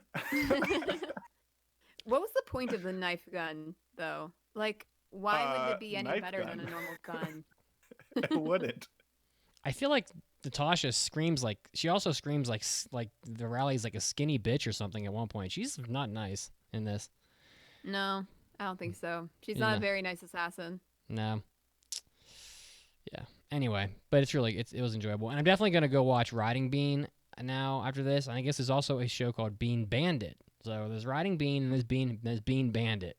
What was the point of the knife gun, though? Like, why would it be any knife better gun. than a normal gun? It wouldn't. I feel like Natasha screams like she also screams like the rally's like a skinny bitch or something at one point. She's not nice in this. No, I don't think so. She's not a very nice assassin. No. Yeah. Anyway, but it was enjoyable, and I'm definitely gonna go watch Riding Bean now after this. And I guess there's also a show called Bean Bandit. So there's Riding Bean and there's Bean Bandit,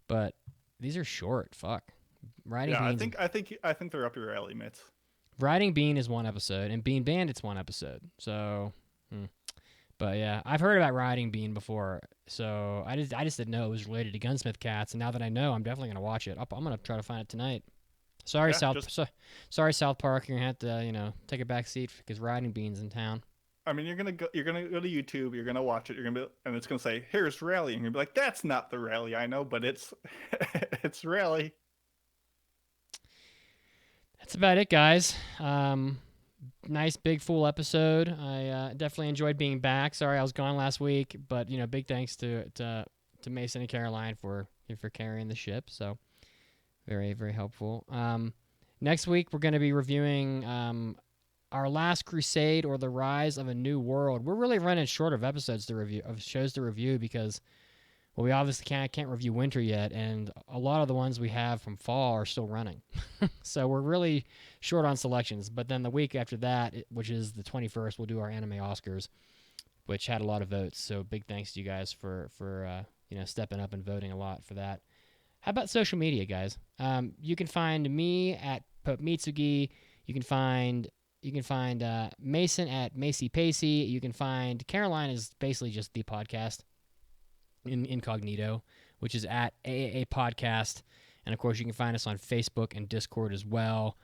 but these are short. Fuck. Riding Bean. I think they're up your alley, Mitts. Riding Bean is one episode, and Bean Bandit's one episode. So, but yeah, I've heard about Riding Bean before. So I just didn't know it was related to Gunsmith Cats, and now that I know, I'm definitely gonna watch it. I'm gonna try to find it tonight. Sorry, sorry, South Park. You're gonna have to, take a back seat because Riding Bean's in town. I mean, you're gonna go to YouTube. You're gonna watch it. And it's gonna say, "Here's Rally," and you're gonna be like, "That's not the Rally I know, but it's it's Rally." That's about it, guys. Nice big full episode. I definitely enjoyed being back. Sorry I was gone last week, but big thanks to Mason and Caroline for carrying the ship. So very, very helpful. Next week we're going to be reviewing Our Last Crusade or The Rise of a New World. We're really running short of shows to review because we obviously can't review winter yet, and a lot of the ones we have from fall are still running. So we're really short on selections. But then the week after that, which is the 21st, we'll do our anime Oscars, which had a lot of votes. So big thanks to you guys for stepping up and voting a lot for that. How about social media, guys? You can find me at Pope Mitsugi. You can find Mason at Macy Pacey. You can find Caroline is basically just the podcast in incognito, which is at AAA Podcast, and of course you can find us on Facebook and Discord as well.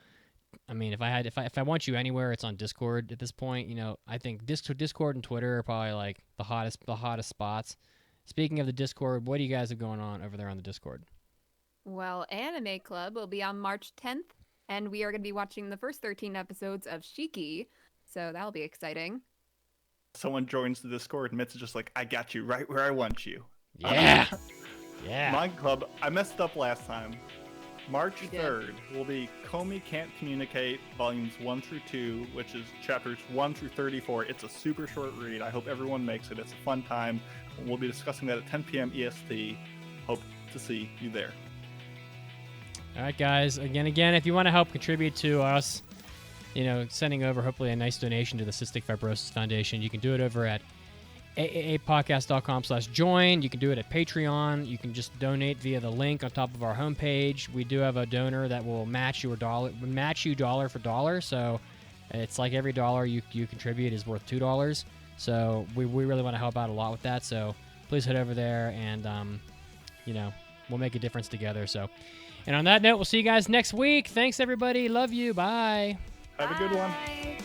I mean, if I want you anywhere, it's on Discord at this point. I think Discord and Twitter are probably like the hottest spots. Speaking of the Discord, what do you guys have going on over there on the Discord? Well, Anime Club will be on March 10th, and we are going to be watching the first 13 episodes of Shiki, so that'll be exciting. Someone joins the Discord, and Mitts is just like, "I got you right where I want you." Yeah. Yeah. My club, I messed up last time. March You did. 3rd will be Comey Can't Communicate, volumes 1 through 2, which is chapters 1 through 34. It's a super short read. I hope everyone makes it. It's a fun time. We'll be discussing that at 10 p.m. EST. Hope to see you there. All right, guys. Again, if you want to help contribute to us, sending over hopefully a nice donation to the Cystic Fibrosis Foundation, you can do it over at aapodcast.com/join. You can do it at Patreon. You can just donate via the link on top of our homepage. We do have a donor that will match you dollar for dollar. So it's like every dollar you contribute is worth $2. So we really want to help out a lot with that. So please head over there and we'll make a difference together. So, and on that note, we'll see you guys next week. Thanks everybody. Love you. Bye. Have a good one. Bye.